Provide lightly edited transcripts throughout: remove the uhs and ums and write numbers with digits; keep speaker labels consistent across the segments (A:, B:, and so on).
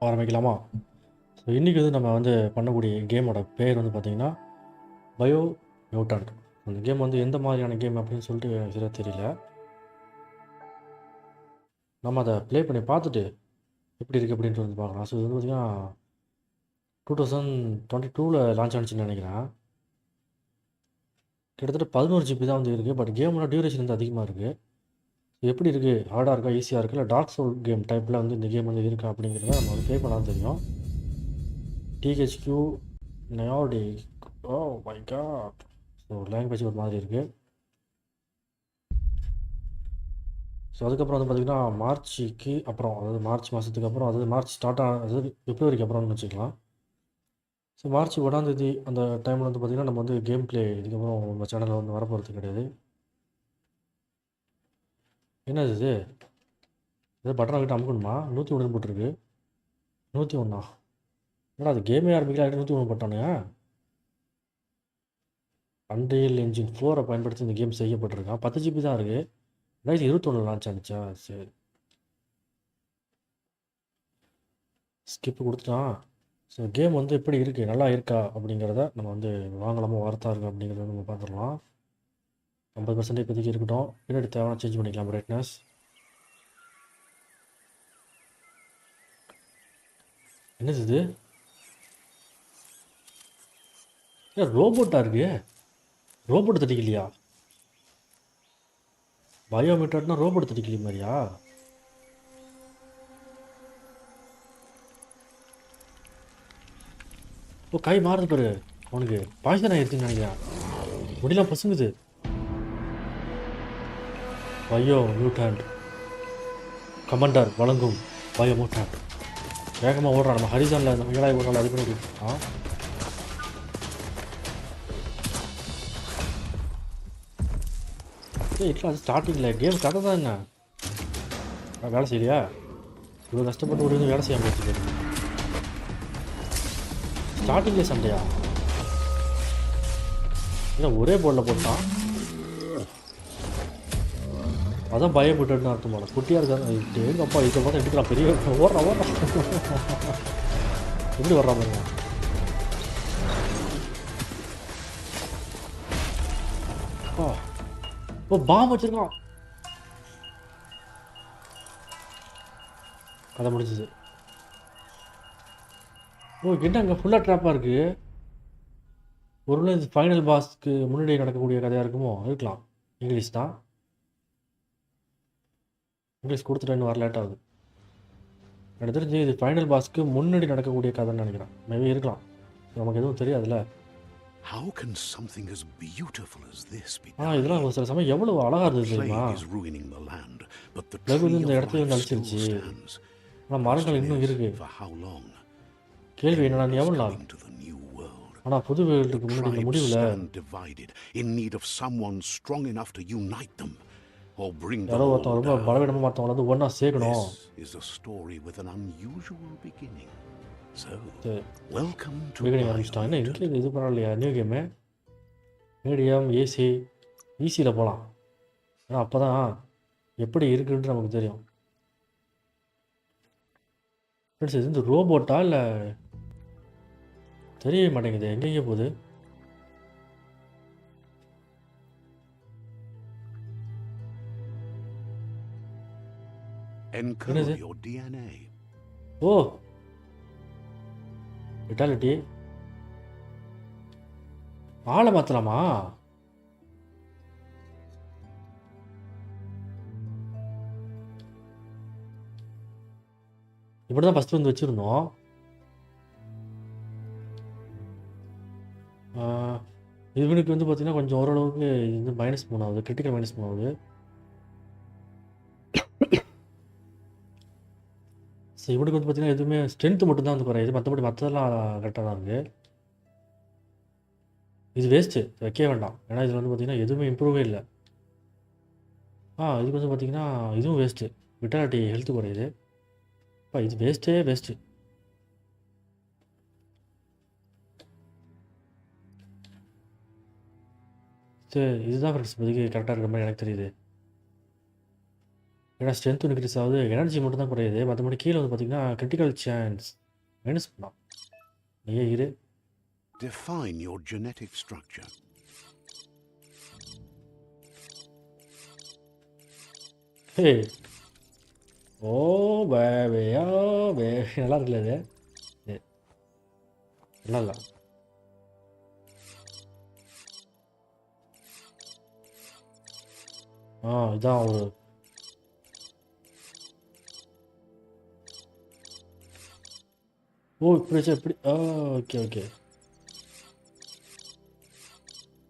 A: ஆரம்பிக்கலாமா? ஸோ இன்றைக்கி வந்து நம்ம வந்து பண்ணக்கூடிய கேமோட பேர் வந்து பார்த்திங்கன்னா பயோ மியூட்டன்ட். அந்த கேம் வந்து எந்த மாதிரியான கேம் அப்படின்னு சொல்லிட்டு எனக்கு சரியாக தெரியல. நம்ம அதை ப்ளே பண்ணி பார்த்துட்டு எப்படி இருக்குது அப்படின்ட்டு வந்து பார்க்கலாம். ஸோ இது வந்து பார்த்திங்கன்னா 2022 லான்ச் ஆனிச்சுன்னு நினைக்கிறேன். கிட்டத்தட்ட 11 GB தான் வந்து இருக்குது. பட் கேமோட டியூரேஷன் வந்து அதிகமாக இருக்குது. எப்படி இருக்குது, ஹார்டாக இருக்கா, ஈஸியாக இருக்கா, இல்லை டார்க் சோல் கேம் டைப்பில் வந்து இந்த கேம் வந்து இருக்கா அப்படிங்கிறத நம்ம வந்து ப்ளே பண்ணாலும் தெரியும். THQ Nordic. Oh my god. So language ஒரு மாதிரி இருக்குது. ஸோ அதுக்கப்புறம் வந்து பார்த்திங்கன்னா மார்ச்சுக்கு அப்புறம், அதாவது மார்ச் மாதத்துக்கு அப்புறம், அதாவது மார்ச் ஸ்டார்ட் அதாவது பிப்ரவரிக்கு அப்புறம்னு வச்சுக்கலாம். ஸோ மார்ச் 1 அந்த டைமில் வந்து பார்த்திங்கன்னா நம்ம வந்து கேம் ப்ளே இதுக்கப்புறம் நம்ம சேனலில் வந்து வரப்போகிறது கிடையாது. என்னது இது? ஏதோ பட்டனை கிட்ட அமுக்கணுமா? 101 போட்டிருக்கு. 101. என்னடா அது கேமே ஆரம்பிக்கல, 101 போட்டானுங்க. அன்ரியல் என்ஜின் 4 பயன்படுத்தி இந்த கேம் செய்யப்பட்டிருக்கான். 10 GB தான் இருக்குது. 2021 லான்ச் ஆனிச்சா? சரி, ஸ்கிப்பு கொடுத்துட்டான். ஸோ கேம் வந்து எப்படி இருக்குது, நல்லா இருக்கா அப்படிங்கிறத நம்ம வந்து வாங்கலாமா வார்த்தா இருக்குது அப்படிங்கிறத நம்ம பார்த்துடலாம். 50% இப்போதைக்கு இருக்கட்டும். பின்னாடி தேவையான சேஞ்ச் பண்ணிக்கலாம் பிரைட்னஸ். என்னது இது? ஏன் ரோபோட்டாக இருக்கு? ரோபோட் தட்டிக்கலையா? பயோமீட்டர்னா ரோபோட் தட்டிக்கலையா மாதிரியா? ஓ, கை மாறுது பாரு. அவனுக்கு பாய்சன் ஆகிடுச்சுன்னு நினைக்கிறேன். முடியலாம் பசுங்குது. பயோ மியூட்டான்ட் கமாண்டர் வழங்கும் பயோ மியூட்டான்ட். வேகமாக ஓடுறான். நம்ம ஹரிசானில் நம்ம ஏழாய் ஒரு நாள் அது பண்ணி இல்லை, அது ஸ்டார்டிங்கில் கேம் கதை தான். என்ன வேலை செய்யலையா? இவ்வளோ கஷ்டப்பட்டு ஒரு வேலை செய்யாமல் வச்சுக்கிறது. ஸ்டார்டிங்லேயே சண்டையா? இல்லை, ஒரே போர்டில் போட்டான். அதான் பயப்பட்டுன்னு அர்த்தம் போல. குட்டியாக இருக்காங்க. எங்கள் அப்பா இதை பார்த்தா எடுக்கிறான். பெரிய ஓடுறான். எப்படி வர்றான் பாருங்க. ஓ, பாம் வச்சிருக்கான். கதை முடிஞ்சிச்சு. ஓ, என்ன அங்கே ஃபுல்லாக ட்ராப்பாக இருக்குது. ஒருவேளை இது ஃபைனல் பாஸ்க்கு முன்னாடி நடக்கக்கூடிய கதையாக இருக்குமோ? இருக்கலாம். இங்கிலீஷ் தான். இங்கிலீஷ் கொடுத்துட்டு இன்னும் வர லேட் ஆகுது. எனக்கு தெரிஞ்சு இது ஃபைனல் பாஸ்க்கு முன்னாடி நடக்கக்கூடிய கதைன்னு நினைக்கிறேன். மேபி இருக்கலாம். நமக்கு எதுவும் தெரியாதுல்ல.
B: How can something as beautiful as this be
A: done? இதெல்லாம் சில சமயம் எவ்வளவு அழகா இருந்தது தெரியுமா? பிளகு இந்த இடத்துல வந்து அழிச்சிருச்சு. ஆனால் மரங்கள் இன்னும் இருக்கு. கேள்வி என்னன்னா, நீ எவ்வளோ நாள்? ஆனால் புது வேல்டுக்கு முன்னாடி இந்த முடிவில் யாரோ ஒருத்தவங்க ரொம்ப பலவீனமாக மற்றவங்களை வந்து ஒன்றா சேர்க்கணும். பிகினிங் ஆரம்பிச்சிட்டான். என்ன இங்கே இது பரவாயில்லையா? நியூ கேமு, மீடியம், ஏசி, ஈஸியில் போகலாம். ஏன்னா அப்போ தான் எப்படி இருக்குன்ட்டு நமக்கு தெரியும். ஃப்ரெண்ட்ஸ், இது வந்து ரோபோட்டா இல்லை தெரிய மாட்டேங்குது. எங்கெங்கே போகுது? ஓ, விட்டாலிட்டி. ஆளை மாற்றலாமா? இப்படி தான் ஃபஸ்ட்டு வந்து வச்சுருந்தோம். இவனுக்கு வந்து பார்த்தீங்கன்னா கொஞ்சம் ஓரளவுக்கு இது வந்து -3 ஆகுது. கிரிட்டிக்கல் -3 ஆகுது. ஸோ இவனுக்கு வந்து பார்த்தீங்கன்னா எதுவுமே ஸ்ட்ரென்த்து மட்டும்தான் வந்து குறையுது. மற்றபடி மற்றதெல்லாம் கரெக்டாக தான் இருக்குது. இது வேஸ்ட்டு, வைக்க வேண்டாம். ஏன்னா இதில் வந்து பார்த்திங்கன்னா எதுவுமே இம்ப்ரூவே இல்லை. இதுக்கு வந்து பார்த்திங்கன்னா இதுவும் வேஸ்ட்டு. விட்டாலிட்டி ஹெல்த்து குறையுது. இது வேஸ்ட்டு. சரி, இதுதான் ஃப்ரெண்ட்ஸ் இப்போதைக்கு கரெக்டாக இருக்கிற மாதிரி எனக்கு தெரியுது. ஏன்னா ஸ்ட்ரென்த் இன்க்ரீஸ் ஆகுது, எனர்ஜி மட்டும் தான் குறையுது. மற்றபடி கீழே வந்து பார்த்தீங்கன்னா கிரிட்டிக்கல் சான்ஸ் மைனஸ் பண்ணலாம். நீயே இரு.
B: Define your genetic structure.
A: Hey oh baby oh baby நல்லா இருக்குல்ல இது? இது நல்லா இல்லை. இதான் ஒரு இப்படி ஓகே ஓகே.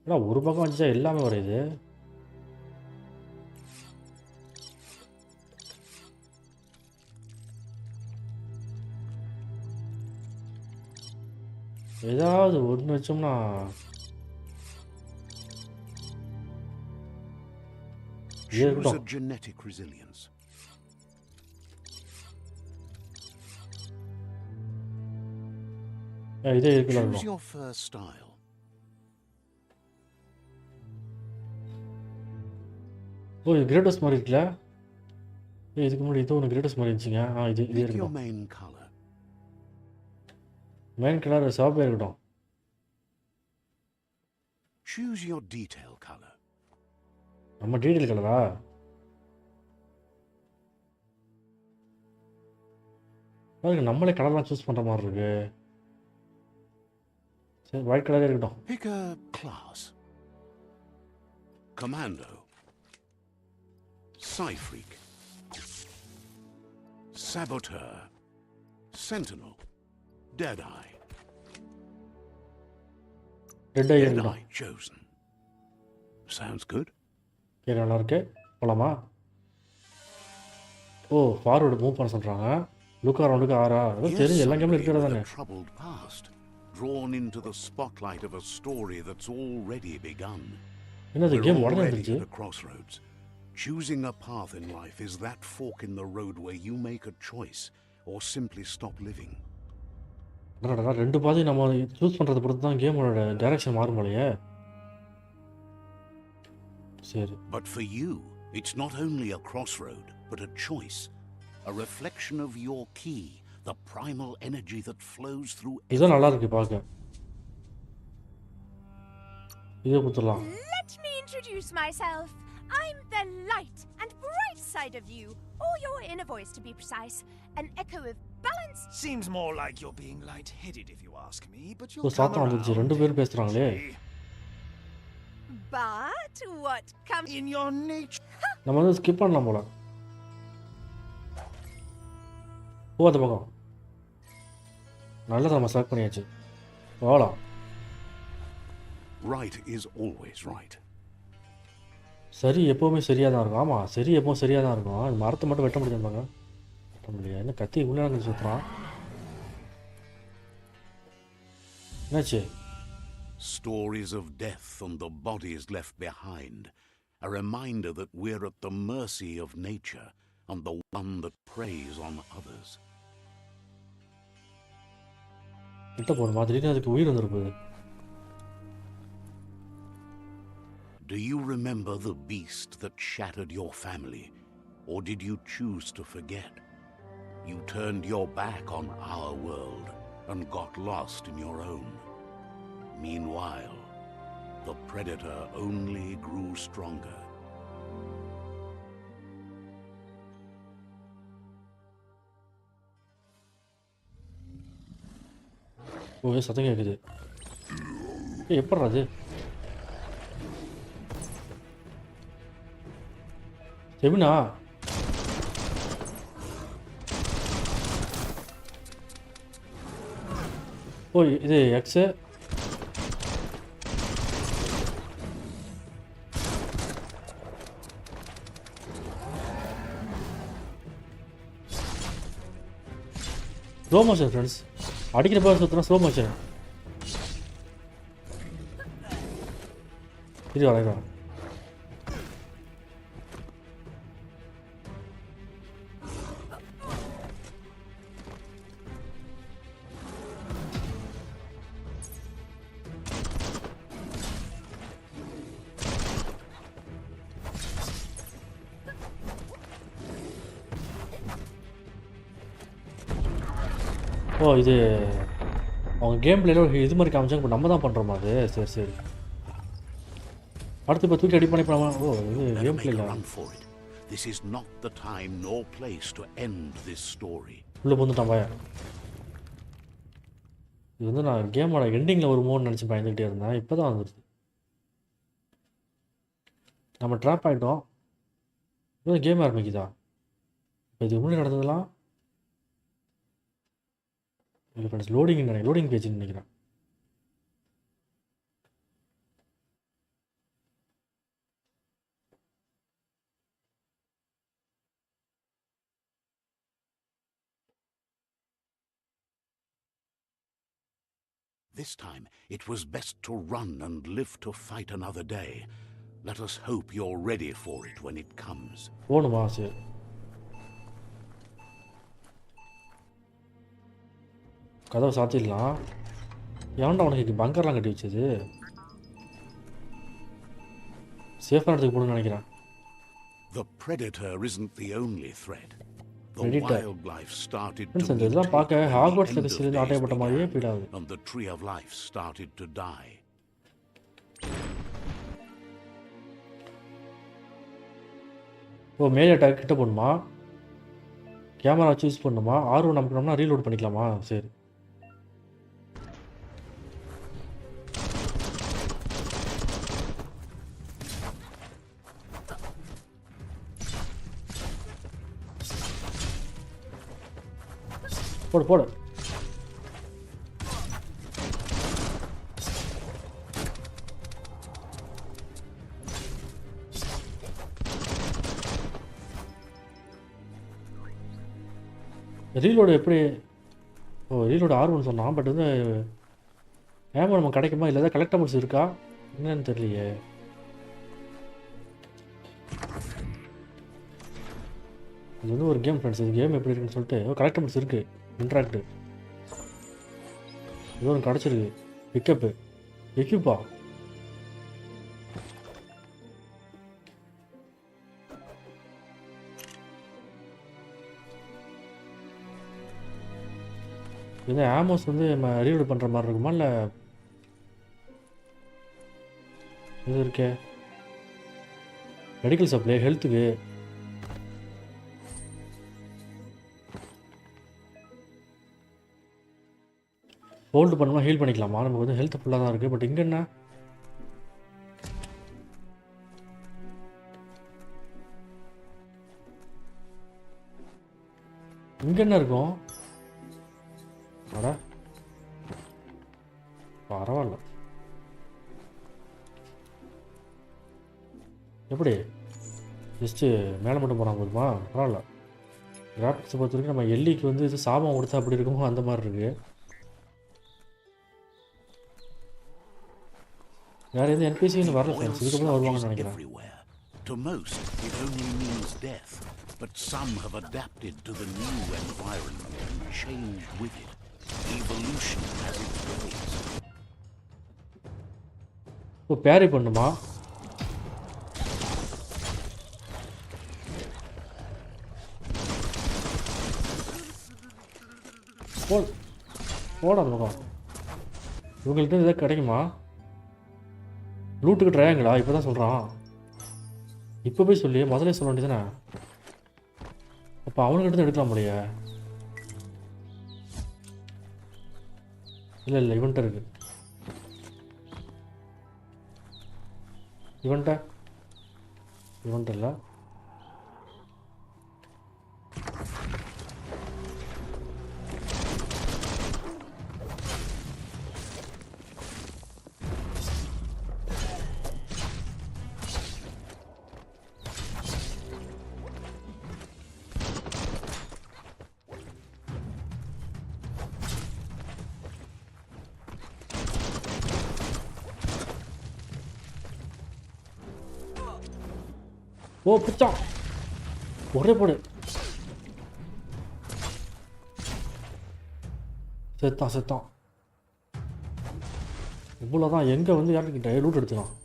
A: ஏன்னா ஒரு பக்கம் வந்துச்சா எல்லாமே வரையுது. ஏதாவது ஒன்று வச்சோம்னா இது
B: Choose a
A: இருக்கட்டும்.
B: genetic resilience.
A: இதே இருக்குல்ல
B: Choose
A: இருக்கட்டும்.
B: your fur style.
A: இது கிரேட்டஸ் மாதிரி இருக்குல்ல? இதுக்கு முன்னாடி இது ஒன்று கிரேட்டஸ் மாதிரி இருந்துச்சுங்க. இது
B: Pick your
A: இருக்கட்டும்.
B: main color.
A: மெயின் கலர் சிவப்பே இருக்கட்டும்.
B: Choose your detail color.
A: நம்ம டீட்டெயில் கலரா? அதுக்கு நம்மளே கலர்லாம் சூஸ் பண்ணுற மாதிரி இருக்கு. சரி ஒயிட் கலரே இருக்கட்டும்.
B: Pick a class. Commando. Psy-freak. Saboteur. Sentinel. Deadeye.
A: Red eye இருக்கட்டும்.
B: Deadeye chosen. Sounds good.
A: கேட்க நல்லா இருக்கு. போகலாமா? ஃபார்வர்டு மூவ் பண்ண சொல்கிறாங்க. லுக் அரவுண்டுக்கு ஆறா? அதான் தெரிஞ்சு எல்லா கேம்லையும் இருக்கிறது தானே.
B: Troubled past, drawn into the spotlight of a story that's already begun.
A: என்னது
B: We're
A: கேம் உடனே
B: already
A: வந்துருச்சு?
B: at a crossroads. Choosing a path in life is that fork in the road where you make a choice or simply stop living.
A: என்னடா ரெண்டு பாதையும் நம்ம choose பண்ணுறதை பொறுத்து தான் கேமோட டைரக்ஷன் மாறும் போலையே. சரி.
B: But for you, it's not only a crossroad, but a choice. A reflection of your key, the primal energy that flows through
A: இதுதான் நல்லா இருக்கு பார்க்க. இதை கொடுத்துடலாம்.
C: Let me introduce myself. I'm the light and bright side of you, or your inner voice to be precise. An echo of balance.
D: Seems more like you're being light-headed if you ask me, but you'll come
A: சாத்தம்
D: around.
A: வந்துருச்சு. ரெண்டு பேரும் பேசுகிறாங்களே.
C: But what comes
D: In your nature.
A: நம்ம வந்து skip பண்ணலாம் போல. அந்த பக்கம் நல்லதை நம்ம செலக்ட் பண்ணியாச்சு. போகலாம்.
B: right is always right.
A: சரி எப்போவுமே சரியாக தான் இருக்கும். ஆமாம் சரி எப்போவும் சரியாக தான் இருக்கும். அது மரத்தை மட்டும் வெட்ட முடியாதுப்பாங்க. வெட்ட முடியாது. என்ன கத்தி உள்ளே சுற்றுறான்? என்னாச்சு?
B: Stories of death and the bodies left behind. A reminder that we're at the mercy of nature and the one that preys on others.
A: கிட்ட போகிற மாதிரின்னு அதுக்கு உயிர் வந்துருக்குது.
B: Do you remember the beast that shattered your family? Or did you choose to forget? You turned your back on our world and got lost in your own. Meanwhile, the predator only grew stronger.
A: சத்தம் கேட்குது. எப்பட்றா அது? செவினா? இது x. Slow motion friends. அடிக்கிற பாரு சுற்றினா slow motion. இது வரைக்கும் ஓ இது அவங்க கேம் பிளேல இது மாதிரி காமிச்சாங்க. இப்போ நம்ம தான் பண்ணுறோமா அது? சரி சரி. அடுத்து இப்போ தூக்கி அடி பண்ணி பண்ணாமல். ஓ இது
B: Better
A: கேம்
B: make a
A: பிளேல
B: run for it. This is not the time nor place to end this story.
A: உள்ளே வந்துட்டான் பையன். இது வந்து நான் கேமோட எண்டிங்கில் வருமோன்னு நினச்சி பயந்துக்கிட்டே இருந்தேன். இப்போ தான் வந்துடுது. நம்ம ட்ராப் ஆகிட்டோம். இப்போ கேம் ஆரம்பிக்குதா? இப்போ இதுக்கு முன்னாடி நடந்ததெல்லாம் இல்லை ஃப்ரெண்ட்ஸ். லோடிங் பேஜ்னு நினைக்கிறேன்.
B: This time, it was best to run and live to fight another day. Let us hope you're ready for it when it comes.
A: போகணுமா? சரி. கதவை சாத்திடலாம். ஏன்டா உனக்கு பங்கர்லாம் கட்டி வச்சது? சேஃபான இடத்துக்கு போகணும்னு நினைக்கிறேன்.
B: The predator isn't the only threat. The
A: Predator.
B: wildlife started to
A: friends இந்த இதெல்லாம் பார்க்க
B: mutate when the
A: Hogwarts
B: end of
A: லெகசிலேருந்து
B: days
A: ஆட்டையப்பட்ட மாதிரியே
B: began,
A: ஃபீல் ஆகுது.
B: and the tree of life started to die.
A: ஓ மேலே அட்டாக் கிட்ட போகணுமா? கேமரா வச்சு use பண்ணணுமா? R1 நமக்குனோம்னா ரீலோட் பண்ணிக்கலாமா? சரி. போடு போடு. ரீலோடு எப்படி? ஓ ரீலோடு R1 சொன்னான். பட் வந்து ஏமா நம்ம கிடைக்குமா? இல்லை ஏதாவது கலெக்டபிள்ஸ் இருக்கா என்னன்னு தெரியலையே. இது வந்து ஒரு கேம் ஃப்ரெண்ட்ஸ். இது கேம் எப்படி இருக்குன்னு சொல்லிட்டு கலெக்டபிள்ஸ் இருக்குது. இன்ட்ராக்டிவ் ஏதோ ஒன்று கிடச்சிருக்கு. பிக்கப்பு எக்யூப்பா. இது ஆமோஸ் வந்து நம்ம ரீலோட் பண்ணுற மாதிரி இருக்குமா? இல்லை இது இருக்கே மெடிக்கல் சப்ளை ஹெல்த்துக்கு. ஹோல்டு பண்ணால் ஹீல் பண்ணிக்கலாமா? நமக்கு வந்து ஹெல்த் ஃபுல்லாக தான் இருக்குது. பட் இங்கே என்ன? இங்கே என்ன இருக்கும்? அட பரவாயில்ல. எப்படி ஜஸ்ட்டு மேலே மட்டும் போனால் போதுமா? பரவாயில்ல. கிராஃபிக்ஸை பொறுத்த வரைக்கும் நம்ம எல்லிக்கு வந்து இது சாபம் கொடுத்தா அப்படி இருக்குமோ அந்த மாதிரி இருக்குது. வேறு எந்த என்பிசின்னு வரல ஃப்ரெண்ட்ஸ். இதுக்கப்புறம் வருவாங்கன்னு நினைக்கிறேன்.
B: Everywhere. To most, it only means death, but some have adapted to the new environment and changed with it. Evolution has its ways.
A: இப்போ பேரி பண்ணுமா? போட அந்த பக்கம். இவங்கள்ட்ட எதாவது கிடைக்குமா? லூட்டுக்கு ட்ரையாங்களா? இப்போ தான் சொல்கிறான். இப்போ போய் சொல்லி முதலே சொல்ல வேண்டியதானே. அப்போ அவனுக்கிட்ட தான் எடுக்கலாம் முடிய. இல்லை இல்லை இவன்ட்ட இருக்கு. இவன்ட்ட இல்லை. ஓ பிச்சான் ஒரே போடு. செத்தான். இவ்வளோதான். எங்கே வந்து யாருக்கிட்ட லூட் எடுத்துக்கலாம்.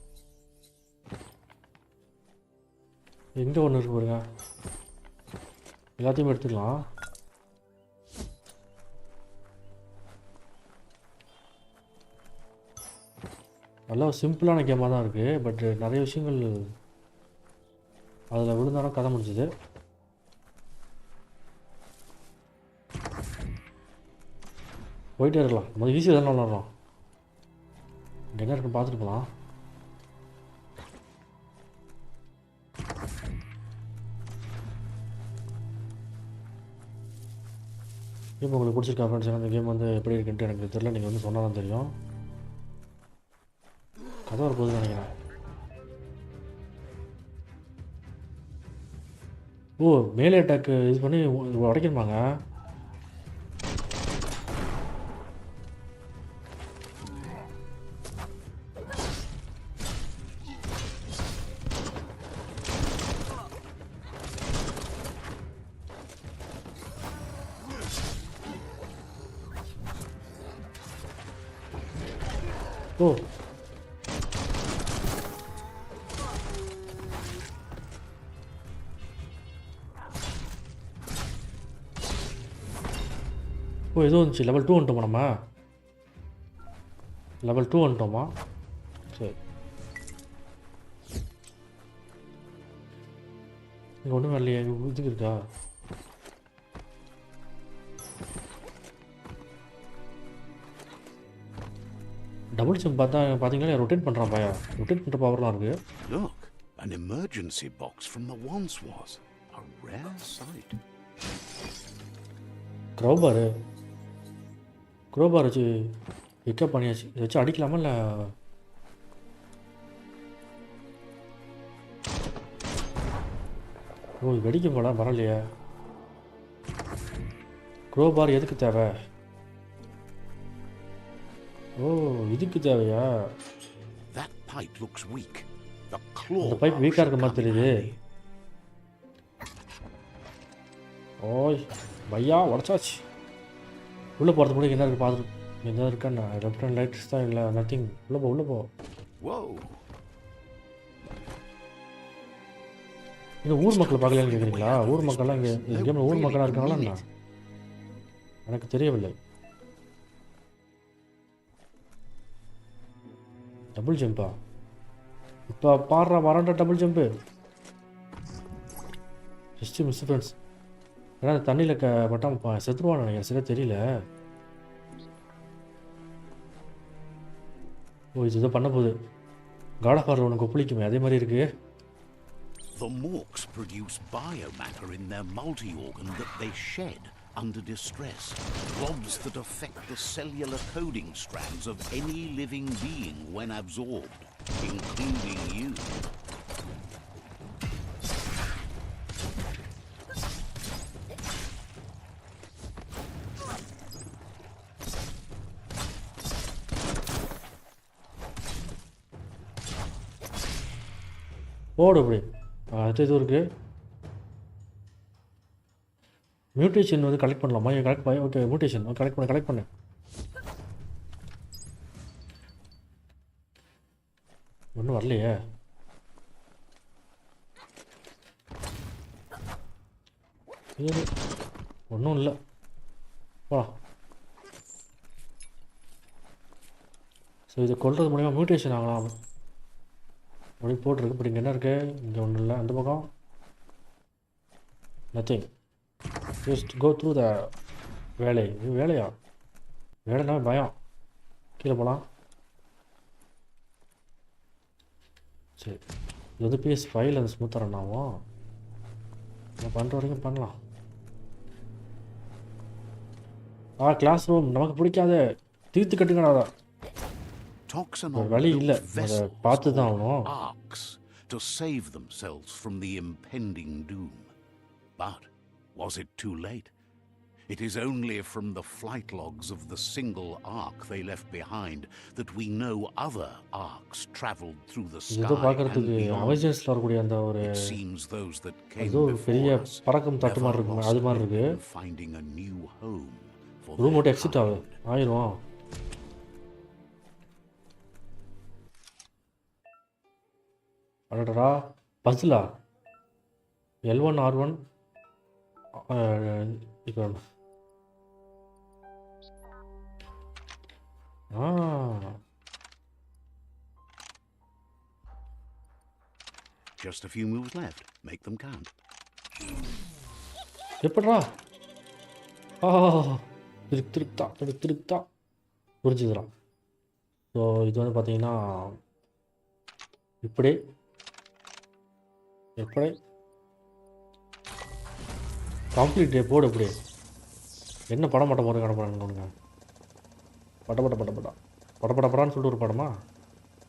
A: எங்கே ஒன்று இருக்கு பாருங்க. எல்லாத்தையும் எடுத்துக்கலாம். நல்லா சிம்பிளான கேமாக தான் இருக்குது. பட் நிறைய விஷயங்கள் அதில் விழுந்தாலும் கதை முடிஞ்சுது. போயிட்டே இருக்கலாம். நம்ம ஈஸியாக தானே விளாட்றோம். என்ன இருக்குன்னு பார்த்துட்டு போகலாம். கேம் உங்களுக்கு பிடிச்சிருக்கா ஃப்ரெண்ட்ஸ்? அந்த கேம் வந்து எப்படி இருக்குன்ட்டு எனக்கு தெரியல. நீங்கள் வந்து சொன்னால் தான் தெரியும். கதை வர போகுதுன்னு நினைக்கிறேன். ஓ, மேலே அட்டாக்கு இது பண்ணி உடைக்கணுமாங்க? ஓ, ஓ, ஏதோ வந்துச்சு. லெவல் 2 வந்துட்டோமா? நம்ம லெவல் 2 வந்துட்டோமா? சரி, இங்கே ஒன்றும் வரலையே. இதுக்கு இருக்கா? டபுள் ஜம்ப் பார்த்தீங்களா? ரொட்டேட் பண்ணுறான் பையா. ரொட்டேட் பண்ணுற பவர்லாம் இருக்குது.
B: Look, an emergency box from the once was. A rare sight. Crowbar வச்சு பிக்கப் பண்ணியாச்சு. இதை வச்சு அடிக்கலாமா இல்லை? ஓ, வெடிக்கும் போல. வரலையே. க்ரோபார் எதுக்கு தேவை? ஓ, இதுக்கு தேவையா? That pipe looks weak. The claw.
A: அந்த பைப் வீக்காக இருக்க மாதிரி தெரியுது. ஓய் பையா, உடச்சாச்சு. உள்ளே போகிறது முடியும். என்ன இருக்குது பார்த்துட்டு என்ன இருக்கான்னு. லெஃப்ட் ஹேண்ட் லைட்ஸ் தான் இல்லை, நத்திங். உள்ளே போ, உள்ளே போ.
B: Whoa.
A: இன்னும் ஊர் மக்கள் பார்க்கலான்னு கேட்குறீங்களா? ஊர் மக்கள்லாம் இங்கே இந்த கேமில் ஊர் மக்களாக இருக்காங்களா என்ன? எனக்கு தெரியவில்லை. டபுள் ஜம்பா? இப்போ பாடுறா வராண்டா double jump. Just miss friends. ஏன்னா அந்த தண்ணியில் பட்டான் செத்துருவான்னு நினைக்கிறேன். சரியா தெரியல. ஓ, இது இதை பண்ண போகுது. காட் ஆஃப் வார் உனக்கு ஒப்பளிக்குமே அதே மாதிரி இருக்குது.
B: The morks produce biomatter in their multi-organ that they shed under distress. Blobs that affect the cellular coding strands of any living being when absorbed, including you.
A: ஓடு அப்படி. அது இது இருக்குது. மியூட்டேஷன் வந்து கலெக்ட் பண்ணலாமா? கலெக்ட் பண்ண. ஓகே, மியூட்டேஷன் கலெக்ட் பண்ணு. ஒன்றும் வரலையே. ஒன்றும் இல்லை. போலாம். ஸோ இதை கொல்றது மூலிமா மியூட்டேஷன் ஆகலாம் அப்படி போட்டிருக்கு. பட் இங்கே என்ன இருக்குது? இங்கே ஒன்றும் இல்லை. அந்த பக்கம் nothing. Just go through the வேலை. இது வேலையா? வேலைனா பயம். கீழே போகலாம். சரி, இது வந்து PS5 அந்த ஸ்மூத்தாக ரன் ஆகும். நம்ம பண்ணுற வரைக்கும் பண்ணலாம். கிளாஸ் ரூம் நமக்கு பிடிக்காத. தீர்த்து கட்டுங்கடா. வழி இல்லை, அதை பார்த்து தான் ஆகணும்.
B: Arcs to save themselves from the impending doom. But was it too late? It is only from the flight logs of the single arc they left behind that we know other arcs traveled through the sky and beyond. It seems those that came before us never lost hope in finding a new home for their kind.
A: அடடா, பஸ்லா. L1 R1 இப்போ
B: Just a few moves left. Make them count.
A: எப்படிடா திருத்தா புரிஞ்சுதுடா. So இது வந்து பார்த்தீங்கன்னா இப்படி எப்படி complete டே போடு இப்படி என்ன படம் மட்டும் போட்டு கடப்படாங்க படப்படான்னு சொல்லிட்டு ஒரு படமா?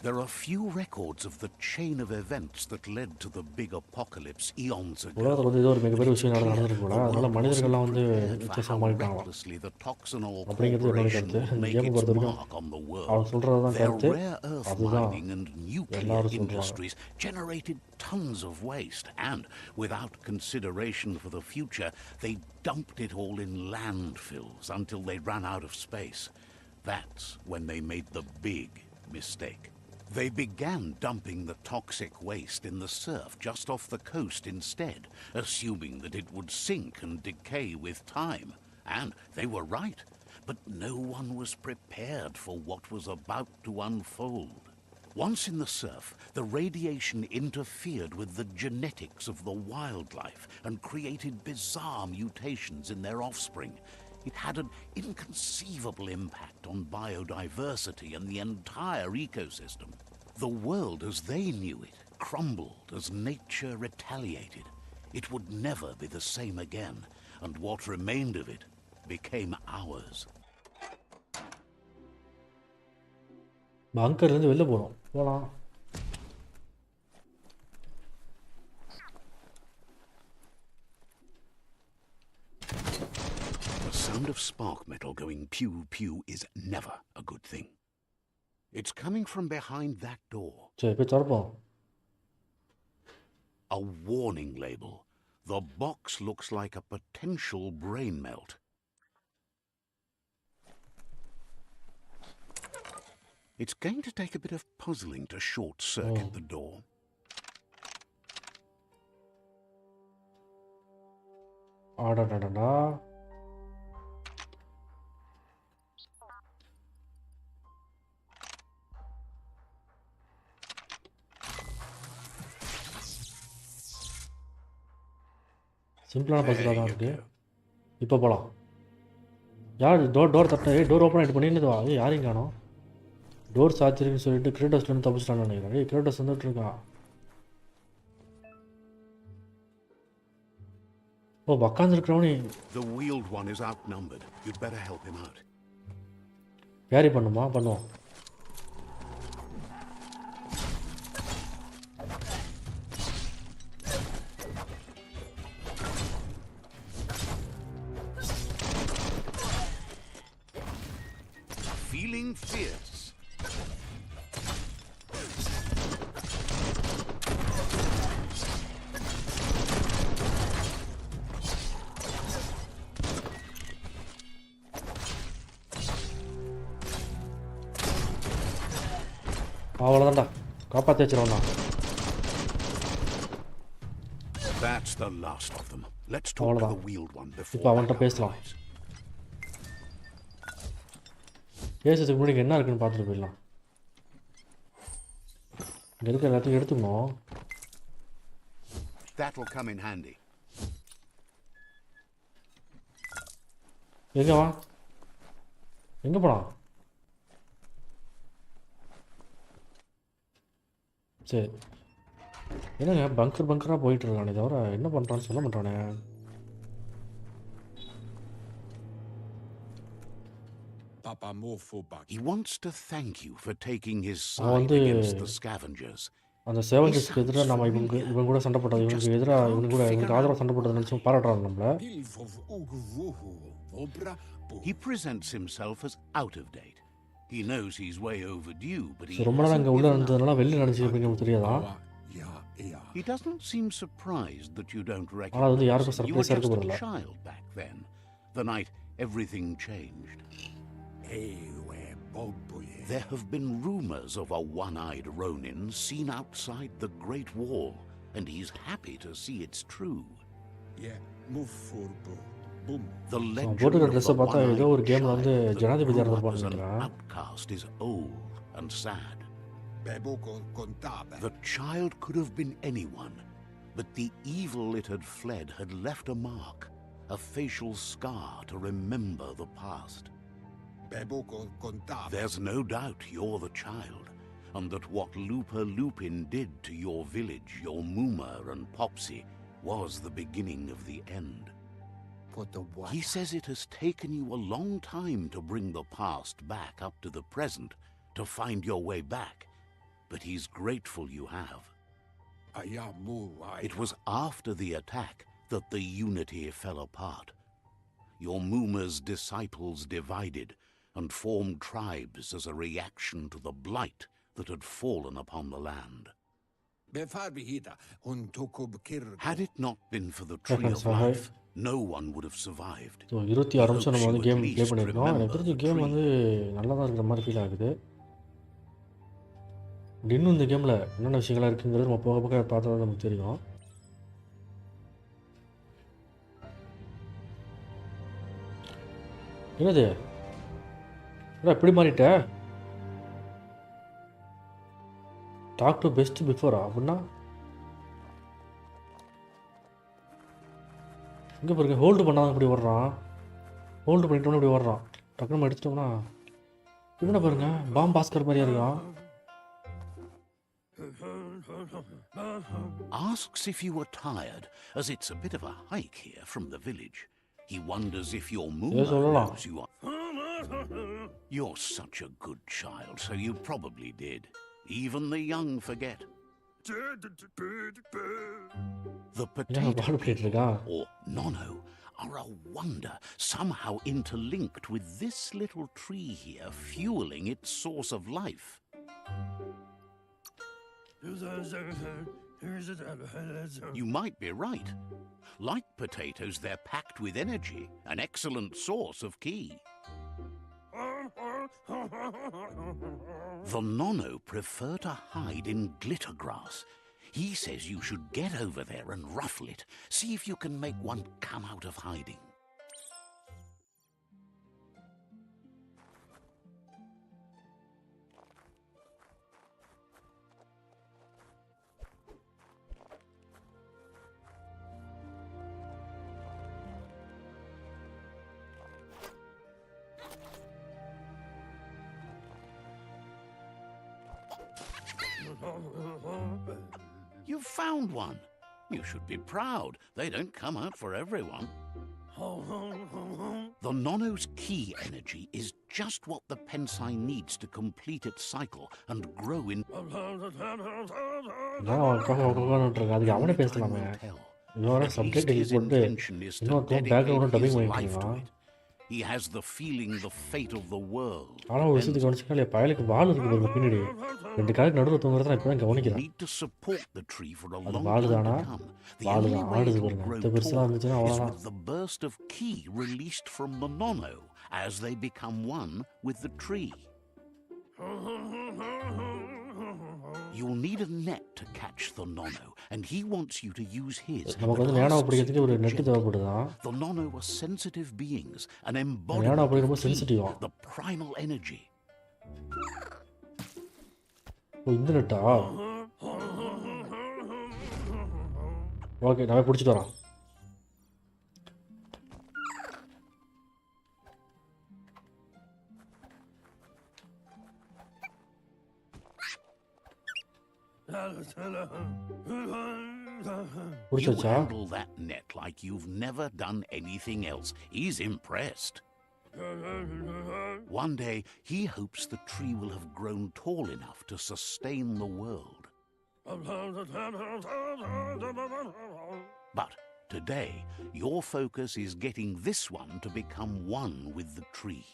B: There are few records of the chain of events that led to the big apocalypse eons ago.
A: உலகத்தில் வந்து ஏதோ ஒரு மிகப்பெரிய விஷயம் நடந்துருக்கு போல, அதனால மனிதர்கள்லாம் வந்து வித்தியாசம் மாறிட்டாங்களாம் அப்படிங்கிறது என்னோட கருத்து. இந்த கேமை பொறுத்த வரைக்கும் அவர் சொல்கிறது தான் கருத்து, அதுதான் எல்லாரும் சொல்கிறாங்க.
B: Generated tons of waste and, without consideration for the future, they dumped it all in landfills until they ran out of space. That's when they made the big mistake. They began dumping the toxic waste in the surf just off the coast instead, assuming that it would sink and decay with time. And they were right, but no one was prepared for what was about to unfold. Once in the surf, the radiation interfered with the genetics of the wildlife and created bizarre mutations in their offspring. It had an inconceivable impact on biodiversity and the entire ecosystem. The world as they knew it crumbled as nature retaliated. It would never be the same again, and what remained of it became ours.
A: பங்கர்லேருந்து வெளில போகலாம்.
B: The sound of spark metal going pew pew is never a good thing. It's coming from behind that door.
A: சரி போய் திறப்போம்.
B: A warning label. The box looks like a potential brain melt. It's going to take a bit of puzzling to short circuit the door.
A: ஆடாடாடா. சிம்பிளான பஸ்ஸில் தான் இருக்குது. இப்போ போகலாம். யார் டோர் தட்ட டோர் ஓப்பன் ஆகிட்டு பண்ணிட்டு வா. யாரையும் காணோம். டோர் சாத்திருக்குன்னு சொல்லிட்டு கிரேட்டஸ்லேருந்து தப்பிச்சிட்டான்னு நினைக்கிறேன். கிரேட்டஸ் வந்துட்டு இருக்கான். ஓ உக்காந்துருக்கிறவனே.
B: The wheeled one is outnumbered. You'd better help him out.
A: பேரி பண்ணுமா? பண்ணுவோம்.
B: Feeling fierce.
A: அவ்வளோதான்டா, காப்பாற்றி வச்சிருவோம்ண்ணா.
B: That's the last of them. Let's talk to the wheeled one before.
A: இப்போ அவன்கிட்ட பேசலாம். பேசுறதுக்கு முன்னாடி என்ன இருக்குன்னு பார்த்துட்டு போயிடலாம். இங்கே இருக்க எல்லாத்தையும் எடுத்துக்கணும்.
B: That'll come in handy.
A: எங்கே வா, எங்கே போலாம்? சரி, என்னங்க பங்கராக போயிட்டு இருக்கானே தவிர என்ன பண்ணுறான்னு சொல்ல மாட்டானே.
B: He wants to thank you for taking his side against the scavengers.
A: அந்த சேவஞ்சர்ஸ்க்கு எதிராக நம்ம இவங்க கூட சண்டை போட்டது, இவனுக்கு எதிராக இவனுக்கு ஆதரவாக சண்டை போட்டது நினச்சி பாராட்டுறாங்க நம்மள.
B: He presents himself as out of date. He knows he's way overdue, but he
A: ரொம்ப நாள் அங்கே உள்ள இருந்ததுனால வெளில நினச்சி அப்படிங்கிறது தெரியாதா?
B: He doesn't seem surprised that you don't
A: ஆனால் அது வந்து யாருக்கும்
B: recognize. You were
A: சர்ப்ரைஸாக
B: just
A: இருக்க
B: a
A: போதில்ல.
B: child back then, the night everything changed. There have been rumors of a one-eyed Ronin seen outside the Great Wall, and he's happy to see it's true. The legend
A: போட்டுக்கிற
B: of
A: ட்ரெஸ்ஸை
B: the
A: பார்த்தா ஏதோ ஒரு
B: one-eyed
A: கேமில் வந்து
B: child that
A: ஜனாதிபதியாக
B: grew up as
A: இருந்திருப்பான்னு
B: an
A: நினைக்கிறேன்.
B: outcast is old and sad. The child could have been anyone, but the evil it had fled had left a mark, a facial scar to remember the past. There's no doubt you're the child, and that what Lupa Lupin did to your village, your Muma and Popsy, was the beginning of the end. He says it has taken you a long time to bring the past back up to the present, to find your way back, but he's grateful you have. It was after the attack that the unity fell apart. Your Muma's disciples divided and formed tribes as a reaction to the blight that had fallen upon the land. Had it not been for the Tree of Life, no one would have survived.
A: So 26 நிமிஷம் நம்ம வந்து game play பண்ணியிருக்கோம். எனக்கு தெரிஞ்ச game வந்து நல்லா தான் இருக்கிற மாதிரி ஃபீல் ஆகுது. இன்னும் இந்த கேமில் என்னென்ன விஷயங்கள்லாம் இருக்குங்கிறது நம்ம போக போக பார்த்தா தான் நமக்கு தெரியும். என்னது எப்படி மாறிட்ட? டாக் டு பெஸ்ட் பிஃபோரா அப்படின்னா இங்கே பாருங்க, ஹோல்டு பண்ணாதான் இப்படி ஓடுறான். ஹோல்டு பண்ணிட்டோம்னா இப்படி ஓடுறான். டக்குனு நம்ம எடுத்துட்டோம்னா இவனை பாருங்க, பாம் பாஸ்கர் மாதிரியா இருக்கான்.
B: Asks if you were tired, as it's a bit of a hike here from the village. He wonders if your Muma knows you are. You're such a good child, so you probably did. Even the young forget. The potato people, or Nono, are a wonder, somehow interlinked with this little tree here, fueling its source of life. You might be right. Like potatoes, they're packed with energy, an excellent source of ki. The Nono prefer to hide in glitter grass. He says you should get over there and ruffle it. See if you can make one come out of hiding. You found one. You should be proud. They don't come out for everyone. The Nono's ki energy is just what the Pensai needs to complete its cycle and grow in.
A: அதுக்கு அவனே பேசலாமே. இன்னொரு subject போட்டு இன்னொருத்தன் பேக்ரவுண்டும் dubbing பண்ணிட்டு
B: He has the feeling the fate of the world.
A: ஆனால் ஒரு விஷயத்துக்கு கவனிச்சுக்கா இல்லையா, பயலுக்கு வால் இருக்கு பாருங்க பின்னாடி. ரெண்டு காலுக்கு நடுவில் தூங்குறத நான் இப்போ தான் கவனிக்கிறேன். அது வால் தானா? வால் தான், ஆடுது பாருங்க. இந்த பெருசாக இருந்துச்சுன்னா அவ்வளோதான்.
B: The burst of ki released from the Nono as they become one with the tree. You'll need a net to catch the Nono, and he wants you to use his.
A: நமக்கு வந்து ஞானம் அப்படிங்கிறதுக்கு ஒரு net தேவைப்படுதான்.
B: The Nono are sensitive beings, an embodiment of the primal energy.
A: இந்த நெட்டா? Okay, நான் பிடிச்சிட்டு வரேன்.
B: You handle that net like you've never done anything else. He's impressed. One day, he hopes the tree will have grown tall enough to sustain the world. But today, your focus is getting this one to become one with the tree.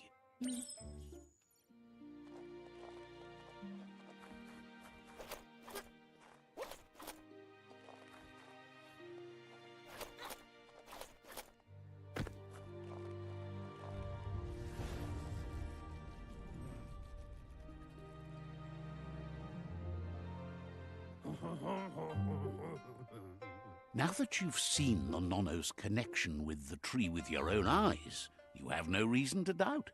B: Now that you've seen the Nono's connection with the tree with your own eyes, you have no reason to doubt.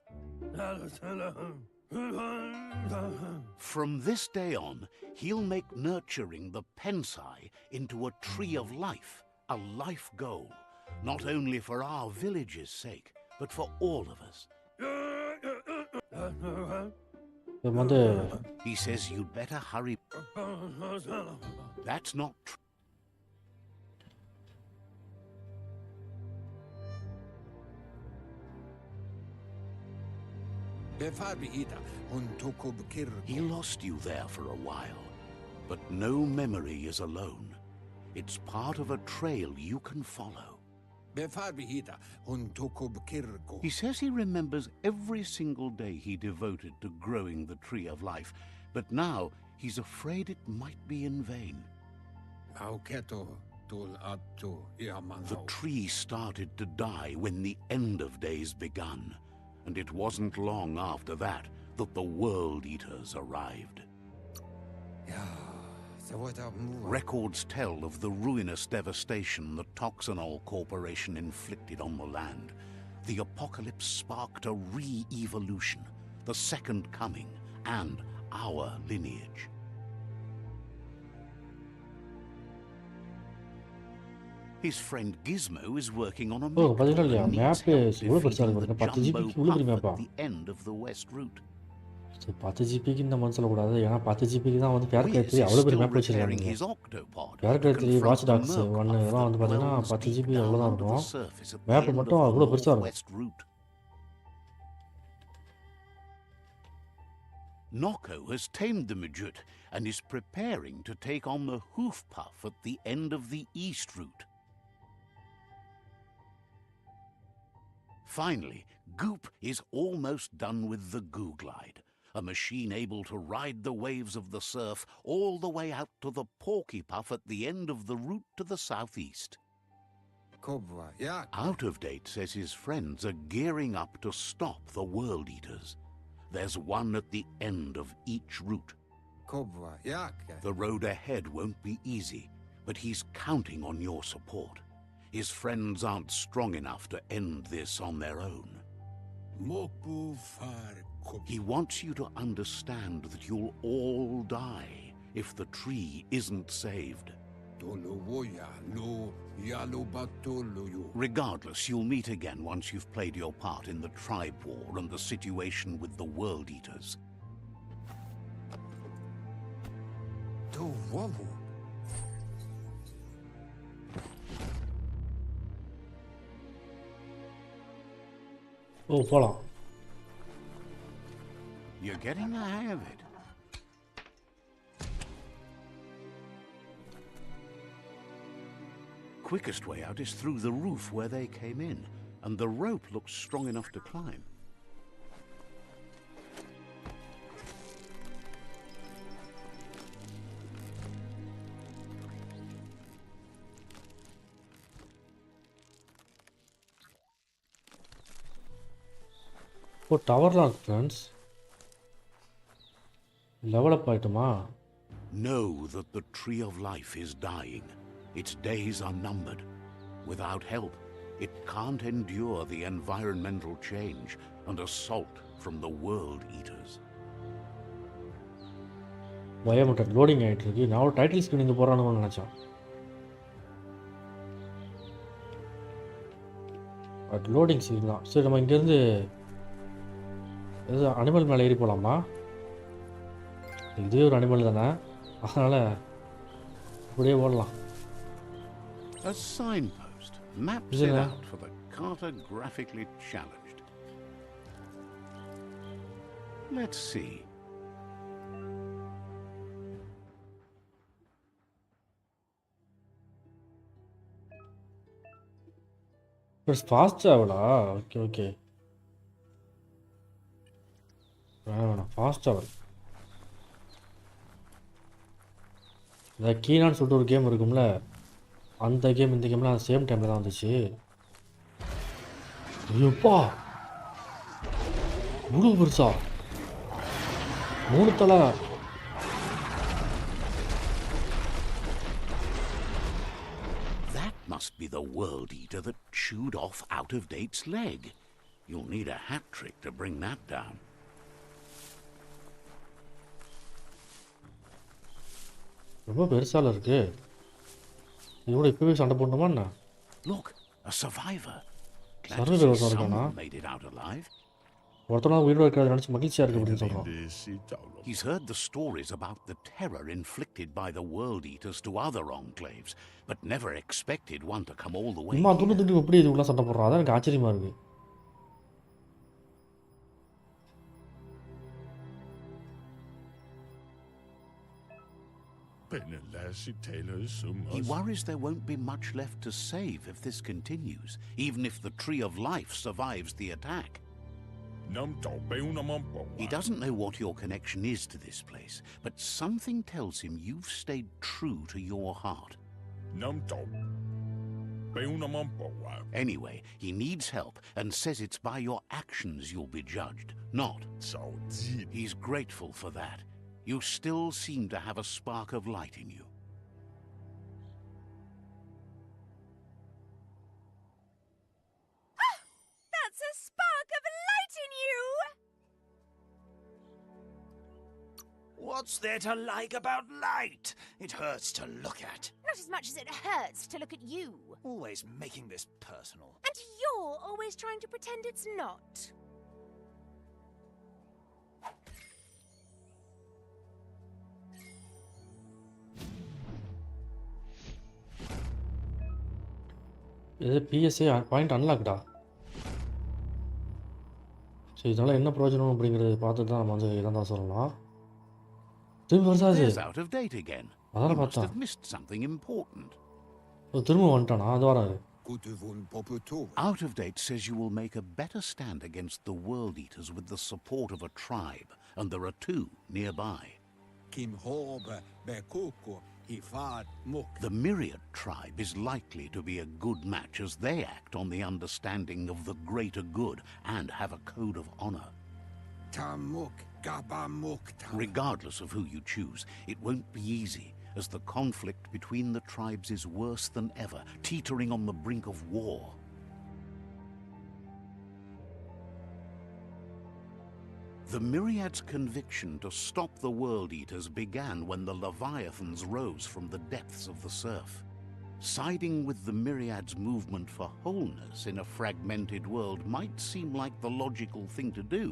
B: From this day on, he'll make nurturing the Pensai into a tree of life, a life goal, not only for our village's sake, but for all of us.
A: வந்து
B: He says you'd better hurry. That's not true. He lost you there for a while, but no memory is alone. It's part of a trail you can follow. He says he remembers every single day he devoted to growing the tree of life, but now he's afraid it might be in vain. The tree started to die when the end of days begun, and it wasn't long after that the World Eaters arrived. Records tell of the ruinous devastation the Toxanol Corporation inflicted on the land. The apocalypse sparked a re-evolution, the second coming, and our lineage. His friend Gizmo is working on a
A: oh
B: mech
A: பார்த்தீங்களா
B: tool
A: இல்லையா
B: and needs
A: map
B: help
A: எவ்வளோ பெருசாக
B: defeating
A: இருக்கு
B: the
A: பாருங்க 10
B: jumbo
A: ஜிபிக்கு இவ்வளோ பெரிய
B: puff
A: மேப்பா
B: at the end of the west route.
A: சரி 10 ஜிபிக்கு இந்த மாதிரி சொல்லக்கூடாது ஏன்னா 10 ஜிபிக்கு தான் வந்து
B: Wiz
A: பேரக்டர் 3
B: is
A: அவ்வளோ பெரிய
B: still
A: மேப்
B: repairing
A: வச்சிருக்காங்க
B: his octopod to
A: பேரக்டர் 3
B: confront
A: watch
B: the
A: docks
B: merc
A: 1
B: puff
A: இதெல்லாம் வந்து
B: that
A: பார்த்தீங்கன்னா
B: dwells
A: 10
B: deep
A: ஜிபி
B: down
A: அவ்வளோதான்
B: under the
A: இருக்கும்
B: surface at the
A: map
B: end of
A: மட்டும்
B: the
A: அவ்வளோ பெருசாக இருக்கும்
B: northwest route. Nocco has tamed the midget and is preparing to take on the hoof puff at the end of the east route. Finally, Goop is almost done with the Goo Glide, a machine able to ride the waves of the surf all the way out to the Porky Puff at the end of the route to the southeast. Out of Date says his friends are gearing up to stop the World Eaters. There's one at the end of each route. The road ahead won't be easy, but he's counting on your support. His friends aren't strong enough to end this on their own. He wants you to understand that you'll all die if the tree isn't saved. Regardless, you'll meet again once you've played your part in the tribe war and the situation with the World Eaters.
A: ஓ போகலாம்
B: You're getting the hang of it. Quickest way out is through the roof where they came in, and the rope looks strong enough to climb.
A: Oh டவர்லாம் இருக்கு friends level up ஆகிட்டுமா
B: Know that the tree of life is dying. Its days are numbered. Without help, it can't endure the environmental change and assault from the World Eaters.
A: Biomutant loading ஆகிட்டு இருக்கு நான் ஒரு title screen இங்கே போகிறானுன்னு நினச்சேன் but loading screen தான் சரி நம்ம இங்கேருந்து எது அனிமல் மேலே ஏறி போகலாமா இதுவே ஒரு அனிமல் தானே அதனால் அப்படியே ஓடலாம்
B: A signpost maps
A: Isn't
B: it
A: it?
B: out for the cartographically challenged. Let's see.
A: Fast ட்ராவலா ஓகே ஓகே வேணாம் ஃபாஸ்ட் ட்ராவல் இந்த கீனான்னு சொல்லிட்டு ஒரு கேம் இருக்கும்ல அந்த கேம் இந்த கேம்லாம் சேம் டைமில் தான் வந்துச்சு ஐயோப்பா இவ்வளோ பெருசா 3 தலை
B: That must be the World Eater that chewed off Out of Date's leg. You'll need a hat trick to bring that down.
A: ரொம்ப பெருசால இருக்கு. இதோட இப்பவே சண்டை போடணுமா என்ன?
B: Look, a survivor. Glad to
A: survivor
B: see
A: ஒருத்தன் இருக்கானா?
B: someone made it out alive.
A: ஒருத்தனா உயிரோட இருக்கிறத நினச்சி மகிழ்ச்சியாக இருக்குது அப்படின்னு சொல்கிறான்.
B: He's heard the stories about the terror inflicted by the world eaters to other enclaves, but never expected one to come all the way
A: இம்மா துண்டு
B: here.
A: துண்டு எப்படி இதுக்குள்ள சண்டை போடுறான்? அதான் எனக்கு ஆச்சரியமாக இருக்குது.
B: He worries there won't be much left to save if this continues, even if the Tree of Life survives the attack. He doesn't know what your connection is to this place, but something tells him you've stayed true to your heart. Anyway, he needs help and says it's by your actions you'll be judged, not. He's grateful for that. You still seem to have a spark of light in you.
C: That's a spark of light in you!
D: What's there to like about light? It hurts to look at.
C: Not as much as it hurts to look at you.
D: Always making this personal.
C: And you're always trying to pretend it's not.
A: இது PSA point அன்லாக்டா. சரி, இதனால் என்ன பிரயோஜனம் அப்படிங்கிறது பார்த்துட்டு தான் நம்ம வந்து இதான் தான் சொல்லலாம். திரும்பி வருஷாது
B: There's out of date again.
A: அதான
B: You must
A: பார்த்தா.
B: have missed something important.
A: திரும்ப வந்துட்டானா? அது வராது.
B: Out of date says you will make a better stand against the world eaters with the support of a tribe, and there are two nearby. The Myriad tribe is likely to be a good match as they act on the understanding of the greater good and have a code of honor. Regardless of who you choose, it won't be easy, as the conflict between the tribes is worse than ever, teetering on the brink of war. The Myriad's conviction to stop the World Eaters began when the Leviathans rose from the depths of the surf. Siding with the Myriad's movement for wholeness in a fragmented world might seem like the logical thing to do,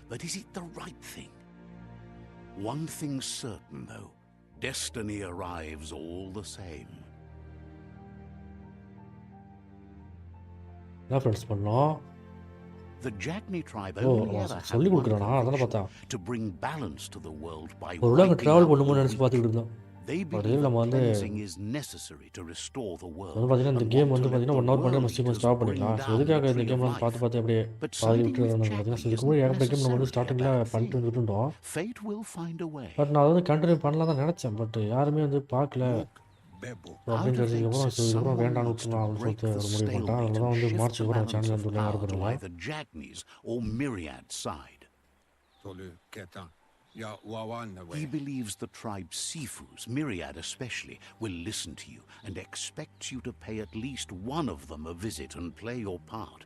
B: but is it the right thing? One thing's certain, though. Destiny arrives all the same.
A: என்ன friends பண்ணோம்?
B: The Jagni tribe
A: oh,
B: only ever had
A: சொல்லி
B: one
A: கொடுக்குறானா? அதான
B: conviction,
A: பார்த்தா.
B: to bring balance to the world by
A: ஒரு உலகம்
B: wiping
A: travel
B: out
A: பண்ணும்போது
B: the
A: நினச்சி பார்த்துக்கிட்டு இருந்தோம்.
B: They
A: ஒரு
B: believe
A: நம்ம
B: that
A: வந்து
B: cleansing is necessary to restore the world.
A: வந்து பார்த்தீங்கன்னா இந்த
B: and
A: கேம்
B: want
A: வந்து
B: to let
A: பார்த்தீங்கன்னா
B: the
A: 1 hour பண்ணி நம்ம
B: world
A: சீக்கிரம்
B: eaters
A: ஸ்டாப்
B: bring
A: பண்ணிக்கலாம். ஸோ
B: down
A: எதுக்காக
B: the
A: இந்த
B: tree
A: கேம்
B: of
A: வந்து பார்த்து
B: life.
A: பார்த்து அப்படியே
B: But
A: பாதி
B: siding
A: விட்டு
B: with
A: நினைக்கிறேன். ஸோ
B: Jagni
A: இதுக்கு முன்னாடி
B: isn't
A: ஏகப்பட்ட கேம் நம்ம வந்து
B: necessarily a
A: ஸ்டார்டிங்கில்
B: bad
A: பண்ணிட்டு
B: thing.
A: விட்டுருந்தோம்.
B: Fate will find a way.
A: But நான் அதை வந்து கண்டினியூ பண்ணலாம் தான் நினச்சேன். பட் யாருமே வந்து பார்க்கல. ஸோ
B: Out
A: அப்படின்னு
B: of date
A: தெரிஞ்சதுக்கப்புறம்
B: says
A: ஸோ இதுக்கப்புறம்
B: someone
A: வேண்டாம்னு
B: needs to
A: விட்டுலாம் அப்படின்னு
B: break
A: சொல்லிட்டு
B: the
A: ஒரு முடிவு பண்ணிட்டேன்.
B: stalemate
A: அதனால தான்
B: and
A: வந்து
B: shift
A: மார்ச்
B: the
A: கூட
B: balance
A: சேனல்
B: of
A: வந்து யாரும்
B: power to
A: பண்ணல.
B: either Jagni's or Myriad's side. He believes the tribe Sifus, Myriad especially, will listen to you and expects you to pay at least one of them a visit and play your part.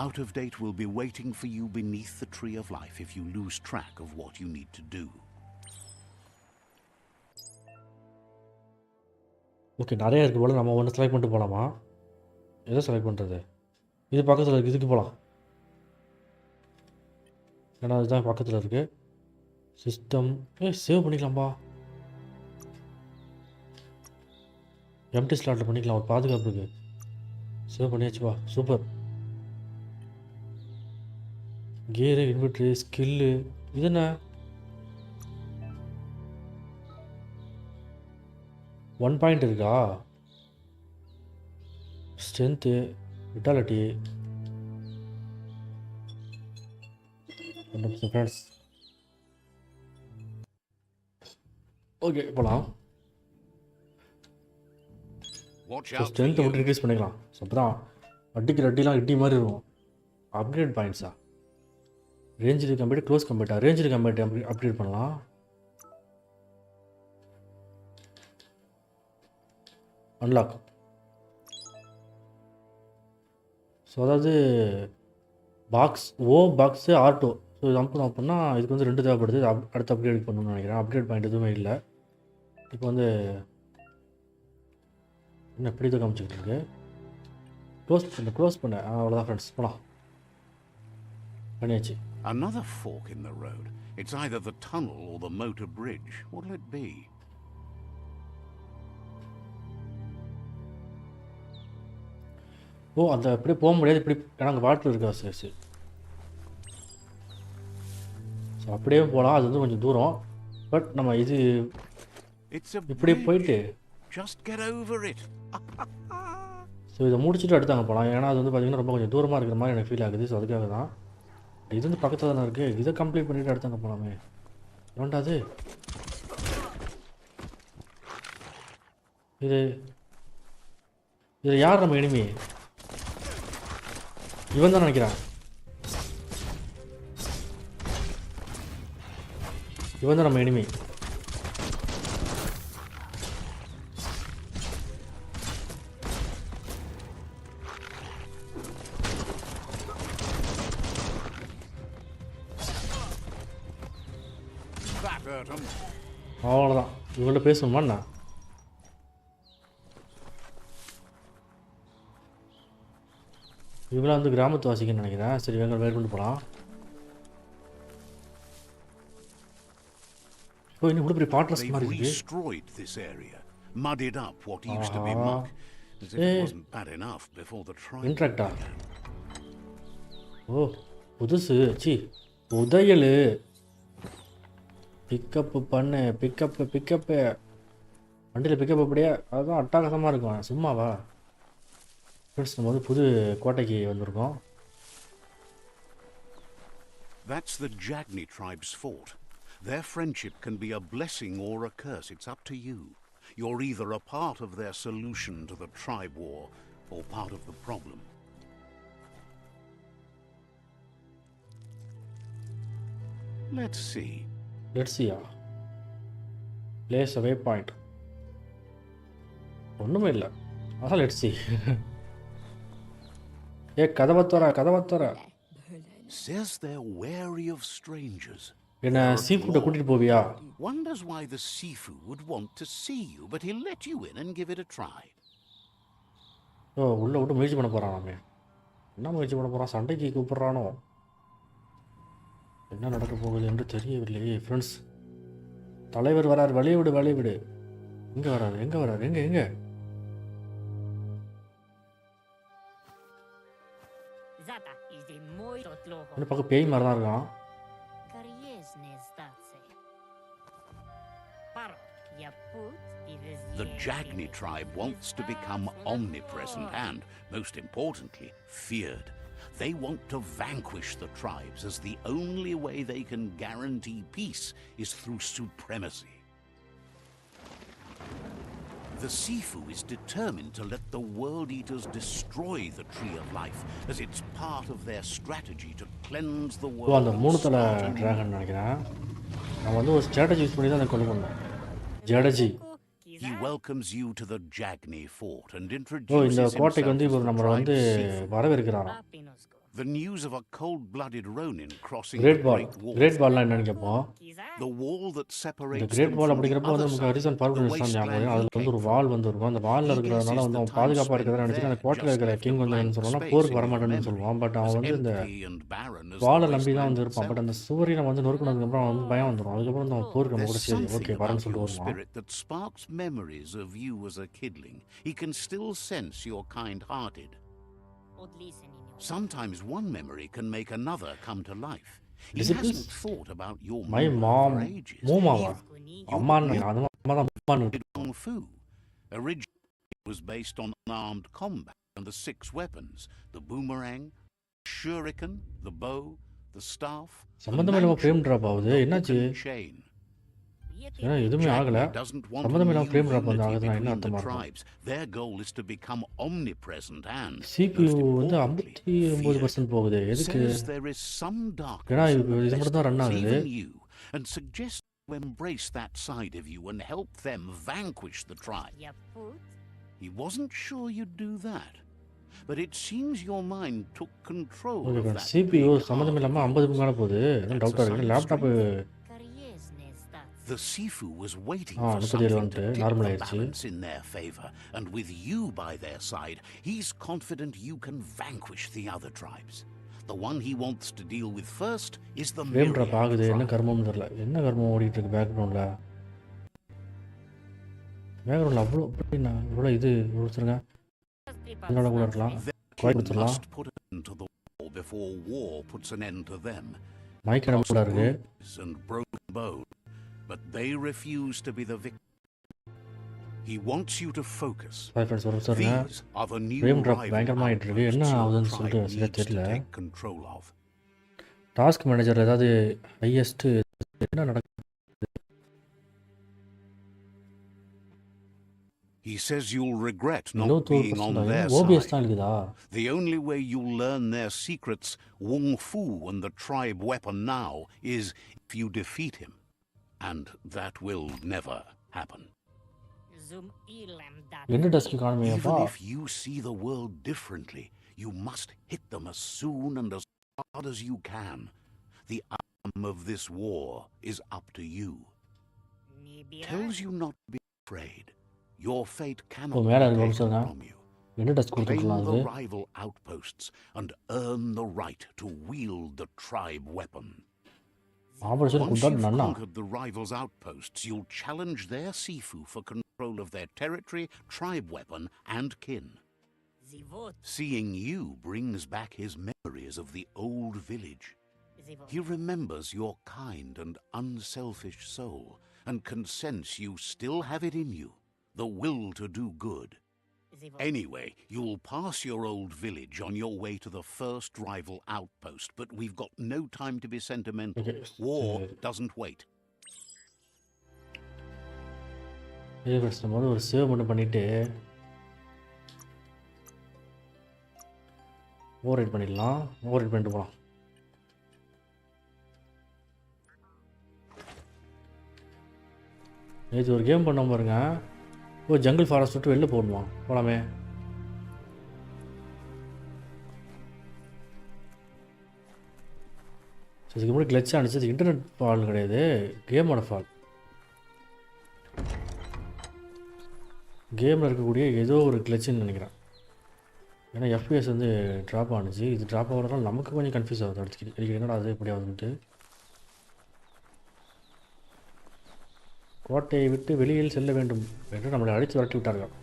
B: Out of date will be waiting for you beneath the tree of life if you lose track of what you need to do.
A: Okay, நிறைய இருக்குது போல். நம்ம ஒன்று select பண்ணிட்டு போகலாமா? எதை select பண்ணுறது? இது பக்கத்தில் இருக்குது, இதுக்கு போகலாம். ஏன்னா அதுதான் பக்கத்தில் இருக்குது. System save பண்ணிக்கலாம்பா. எம்டி ஸ்லாட்டில் பண்ணிக்கலாம், ஒரு பாதுகாப்பு இருக்குது. சேவ் பண்ணியாச்சுப்பா, சூப்பர். கியரு, இன்வெர்ட்ரி, ஸ்கில்லு, இது என்ன 1 பாயிண்ட் இருக்கா? Strength, vitality, friends. ஓகே, போகலாம்.
B: Watch out for
A: ஸ்ட்ரென்த்தை மட்டும்
B: you.
A: இன்க்ரீஸ் பண்ணிக்கலாம். ஸோ அப்போ தான் அடிக்கிற அடிலாம் இடி மாதிரி இருக்கும். அப்கிரேட் பாயிண்ட்ஸா? ரேஞ்சு கம்பேட், க்ளோஸ் கம்பேட்டா? ரேஞ்சு கம்பேட் அப்கிரேட் பண்ணலாம். அன்லாக். ஸோ அதாவது பாக்ஸ், பாக்ஸு, ஆட்டோ ஸோ இது அனுப்பணும் அப்படின்னா இதுக்கு வந்து 2 தேவைப்படுது. அடுத்து அப்கிரேட் பண்ணணும்னு நினைக்கிறேன். அப்கிரேட் பாயிண்ட் எதுவுமே இல்லை. இப்போ வந்து என்ன இப்படி தான் காமிச்சிக்கிட்டு இருக்கு. க்ளோஸ் பண்ண அவ்வளோதான் ஃப்ரெண்ட்ஸ், போகலாம். பண்ணியாச்சு.
B: Another fork in the road. It's either the tunnel or the motor bridge. What'll it be?
A: ஓ, அந்த அப்படியே போக முடியாது. இப்படி எனக்கு வாட்டர் இருக்கா? சரி சரி. ஸோ அப்படியே போகலாம். அது வந்து கொஞ்சம் தூரம். பட் நம்ம இது இப்படி போயிட்டு
B: Just get over it.
A: So இதை முடிச்சுட்டு அடுத்து அங்கே போகலாம். ஏன்னா அது வந்து பார்த்திங்கன்னா ரொம்ப கொஞ்சம் தூரமாக இருக்கிற மாதிரி எனக்கு ஃபீல் ஆகுது. ஸோ அதுக்காக தான். இது வந்து பக்கத்தில் தானே இருக்குது. இதை கம்ப்ளீட் பண்ணிவிட்டு அடுத்து அங்கே போகலாமே. வேண்டாது. இது யார் நம்ம எனிமி? இவன் தான் நினைக்கிறான். இவன் தான் நம்ம எனிமி. அவ்வளோதான். இவங்கள்ட்ட பேசணுமா என்ன? இவங்களாம் வந்து கிராமத்து வாசிக்கன்னு நினைக்கிறேன். சரி, வேங்க வெயிட் பண்ணிட்டு போகலாம். ஓ, இன்னும் கூட பெரிய பாட்ரஸ் மாதிரி இருக்கு.
B: Destroyed this area, mudded up what used to be muck, as if it wasn't bad enough before the trial.
A: இன்ட்ராக்டா? ஓ, புதுசு. உதயல் பிக்கப்பு பண்ணு. பிக்கப்பு வண்டியில் பிக்கப் அப்படியே அதுதான் அட்டகாசமாக இருக்கும். சும்மாவா ஃப்ரெண்ட்ஸ்? நம்ம வந்து புது கோட்டைக்கு வந்திருக்கோம்.
B: That's the Jagni tribe's fort. Their friendship can be a blessing or a curse. It's up to you. You're either a part of their solution to the tribe war or part of the problem. Let's see.
A: Place a waypoint. ஒன்றுமே இல்லை. அதான் let's see. கதவை தர.
B: Says they're wary of strangers.
A: என்ன சீஃபுட்டை கூட்டிகிட்டு போவியா?
B: Wonders why the Sifu would want to see you, but he'll let you in and give it a try.
A: ஓ, உள்ளே விட்டு முயற்சி பண்ண போகிறான். என்ன முயற்சி பண்ண போகிறான்? சண்டைக்கு கூப்பிட்றானோ? என்ன நடக்க போகுது என்று தெரியவில்லையே ஃப்ரெண்ட்ஸ். தலைவர் வரார். வழியை விடு. எங்கே வராரு? எங்கே என்ன பக்கம் பேய் மாதிரி தான் இருக்கான்.
B: The Jagni tribe wants to become omnipresent and, most importantly, feared. They want to vanquish the tribes, as the only way they can guarantee peace is through supremacy. The Sifu is determined to let the World Eaters destroy the Tree of Life, as it's part of their strategy to cleanse the world.
A: அந்த 3 தலை dragon நினைக்கிறேன். நான் வந்து ஒரு strategy use பண்ணி தான் அதை கொண்டு வந்தேன். ஜடஜி.
B: He welcomes you to the Jagni fort and
A: O,
B: introduces
A: இந்த கோட்டைக்கு வந்து
B: himself
A: இப்போ
B: as the
A: நம்மளை வந்து
B: tribe's Sifu.
A: வரவேற்கிறாராம்.
B: The news of a cold-blooded Ronin crossing
A: great
B: the
A: wall.
B: Great Wall.
A: Great வால்லாம் என்னன்னு கேட்போம்.
B: The wall that
A: இந்த
B: separates
A: great
B: them
A: wall
B: from the
A: அப்படிங்கிறப்ப வந்து
B: other
A: நமக்கு
B: side,
A: ஹரிசன்
B: the
A: பார்வன் தான்
B: wasteland
A: ஞாபகம்.
B: you
A: அதில் வந்து ஒரு
B: came
A: வால்
B: from.
A: வந்து இருக்கும். அந்த வாலில்
B: He
A: இருக்கிறதுனால
B: guesses
A: வந்து
B: the
A: அவன்
B: time
A: பாதுகாப்பாக
B: spent
A: இருக்கிறதா நினச்சிட்டு அந்த
B: there
A: கோட்டையில்
B: just
A: இருக்கிற
B: left a
A: கிங் வந்து என்ன
B: blank
A: சொல்லுவான்னா
B: space
A: போருக்கு
B: in your
A: வரமாட்டேன்னு
B: memory,
A: சொல்லுவான். பட்
B: as
A: அவன் வந்து இந்த
B: empty and barren as the
A: வாலை நம்பி தான்
B: wasteland
A: வந்து இருப்பான். But
B: itself.
A: அந்த சூரியனை வந்து நொறுக்கினதுக்கப்புறம் அவன் வந்து பயம் வந்துடும். அதுக்கப்புறம் வந்து அவன் போருக்கு நம்ம கூட
B: There's
A: சரி
B: something
A: ஓகே
B: about
A: வரேன்னு சொல்லிட்டு
B: your
A: வருவான்.
B: spirit that sparks memories of you as a kidling. He can still sense you're kind-hearted. Sometimes one memory can make another come to life. He
A: Disciples?
B: hasn't thought about your
A: my
B: movement
A: mom.
B: for ages.
A: மூமாவா? அம்மான்னு அது அம்மா தான் மூமான்னு.
B: Kung Fu. Originally, it was based on unarmed combat and the 6 weapons: the boomerang, shuriken, the bow, the staff, the
A: சம்மந்தமே இல்லாமல் frame
B: mantle,
A: drop ஆகுது.
B: the hook
A: என்னாச்சு?
B: and chain.
A: ஏன்னா எதுவுமே ஆகலை.
B: Jagni doesn't want
A: சம்மந்தமே
B: a
A: இல்லாமல்
B: new
A: frame drop வந்து
B: unity
A: ஆகுதுன்னா என்ன
B: between the
A: அர்த்தமாக இருக்கும்?
B: tribes. Their goal is to become omnipresent and,
A: CPU
B: most
A: வந்து
B: importantly,
A: 59% போகுது. எதுக்கு?
B: says there is some
A: ஏன்னா
B: darkness in the
A: இது மட்டும் தான் ரன்
B: festivals,
A: ஆகுது.
B: even you, and suggests you embrace that side of you and help them vanquish the tribe. He wasn't sure you'd do that. but it seems your mind took control
A: okay
B: of
A: friends,
B: that
A: CPU
B: big
A: சம்மந்தம்
B: heart of
A: இல்லாமல் 50க்கு
B: yours.
A: மேலே போகுது. எதுவும்
B: That's a
A: டவுட்டாக
B: sign
A: இருக்குது.
B: of
A: laptop
B: The Sifu was waiting for
A: 37
B: something to
A: வந்துட்டு
B: tip
A: normal
B: the
A: ஆயிடுச்சு.
B: balance in their favor, and with you by their side, he's confident you can vanquish the other tribes. The one he wants to deal with first is the
A: frame drop
B: Myriad
A: ஆகுது. என்ன
B: tribe.
A: கர்மம்னு தெரியல. என்ன கர்மம் ஓடிட்டு இருக்கு பேக்ரவுண்டில்? பேக்ரவுண்டில் அவ்வளோ எப்படின்னா இவ்வளோ இது கொடுத்துருங்க. இதனால கூட இருக்கலாம். குவாய்
B: Kin
A: கொடுத்துடலாம்.
B: must put an end to the war before war puts an end to them.
A: Mic என்ன கூட இருக்கு.
B: Bruises and broken bone, but they refuse to be the victim. He wants you to focus.
A: Hi friends, ஒரு நிமிஷம் இருங்க.
B: These are the new
A: frame drop
B: rival
A: பயங்கரமாக ஆகிட்டு இருக்கு. என்ன
B: outposts your
A: ஆகுதுன்னு
B: tribe
A: சொல்லிட்டு சரியாக
B: needs to
A: தெரியல.
B: take control of.
A: Task manager ஏதாவது ஹையஸ்ட்டு என்ன நடக்குது?
B: He says you'll regret not
A: 71%
B: being on their
A: OPS
B: side.
A: தான் இருக்குதா?
B: The only way you'll learn their secrets, Wung Fu and the tribe weapon now, is if you defeat him. And that will never happen.
A: என்ன டஸ்க்கு காணுமேப்பா?
B: Even if you see the world differently, you must hit them as soon and as hard as you can. The outcome of this war is up to you. Tells you not to be afraid. Your fate cannot be
A: மேலே
B: taken
A: இருக்கு
B: from you.
A: என்ன Tusk
B: Claim
A: கொடுத்துருக்கலாம்
B: the
A: அது?
B: rival outposts and earn the right to wield the tribe weapon.
A: Operation
B: Once
A: கொடுத்தா
B: you've
A: நன்னா.
B: conquered the rivals' outposts, you'll challenge their Sifu for control of their territory, tribe weapon, and kin. Seeing you brings back his memories of the old village. He remembers your kind and unselfish soul and can sense you still have it in you, the will to do good. Anyway, you'll pass your old village on your way to the first rival outpost, but we've got no time to be sentimental.
A: Okay,
B: War doesn't wait.
A: இதே friends, நம்ம வந்து ஒரு save மட்டும் பண்ணிவிட்டு over right பண்ணிடலாம். Over right பண்ணிட்டு போகலாம். நேற்று ஒரு கேம் பண்ண பாருங்க. ஓ, ஜங்கிள் ஃபாரஸ்ட் விட்டு வெளில போகணுமா? போகலாமே. இதுக்கு முன்னாடி கிளச் ஆனிச்சு. இன்டர்நெட் ஃபால் கிடையாது, கேமோட ஃபால். கேமில் இருக்கக்கூடிய ஏதோ ஒரு கிளச்சுன்னு நினைக்கிறேன். ஏன்னா எஃப்பிஎஸ் வந்து ட்ராப் ஆனிச்சு. இது ட்ராப் ஆகிறதுனால நமக்கு கொஞ்சம் கன்ஃபியூஸ் ஆகுது. அடிக்கடி என்னடா அது எப்படி ஆகுதுன்ட்டு. கோட்டையை விட்டு வெளியில் செல்ல வேண்டும் என்று நம்மளை அடித்து விரட்டி விட்டார்கள்.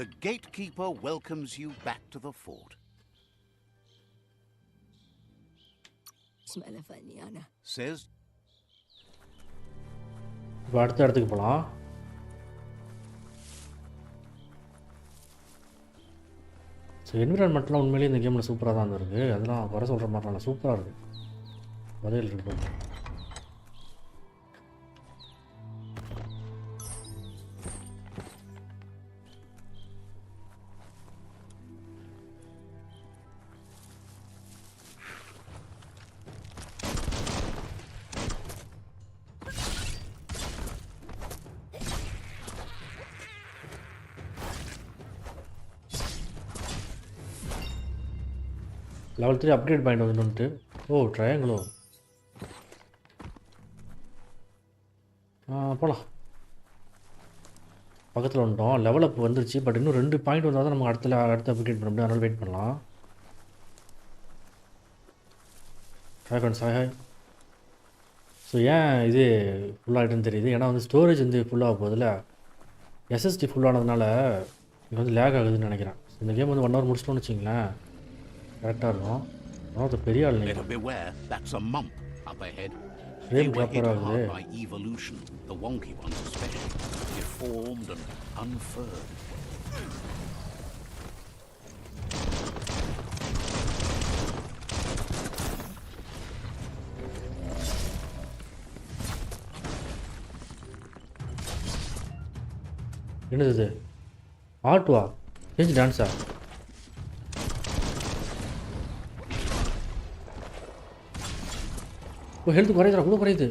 B: The gatekeeper welcomes you back to the fort. Says
A: இப்போ அடுத்த இடத்துக்கு போகலாம். ஸோ என்விரான்மெண்ட்லாம் உண்மையிலேயே இந்த கேமில் சூப்பராக தான் இருக்குது. அதெல்லாம் வர சொல்கிற மாதிரிலாம் சூப்பராக இருக்குது. பதில் இருக்குது. லெவல் 3 அப்கிரேட் பாயிண்ட் வந்துட்டு. ஓ, ட்ரையாங்கிளோ. போகலாம். பக்கத்தில் வந்துட்டோம். லெவல் அப் வந்துருச்சு. பட் இன்னும் 2 பாயிண்ட் வந்தால் தான் நம்ம அடுத்த அப்கிரேட் பண்ண முடியும். அதனால் வெயிட் பண்ணலாம். Hi friends, hi hi. So ஏன் இது ஃபுல்லாகிட்டுன்னு தெரியுது. ஏன்னா வந்து ஸ்டோரேஜ் வந்து ஃபுல்லாக போகுதுல்ல. எஸ்எஸ்டி ஃபுல்லானதுனால இங்கே வந்து லேக் ஆகுதுன்னு நினைக்கிறேன். இந்த கேம் வந்து 1 hour முடிச்சிட்டோன்னு வச்சிங்களேன், கரெக்டாக இருக்கும். ஆனால் பெரிய ஆள்
B: better
A: நீங்கள்
B: beware, that's a mump up ahead. They
A: frame
B: were hit
A: dropper ஆகுது.
B: hard by evolution, the wonky ones especially, deformed and unfurred.
A: என்னது இது? ஆர்ட்வா? சேஞ்ச் டான்ஸா? ஓ, ஹெல்த் குறையுதுடா, கூட குறையுது.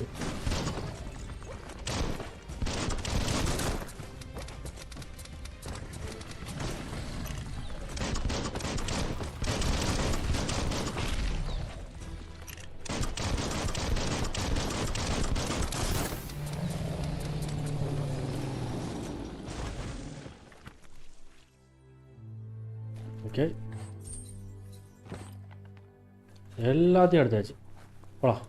A: ஓகே, எல்லாத்தையும் எடுத்தாச்சு. போலாம்.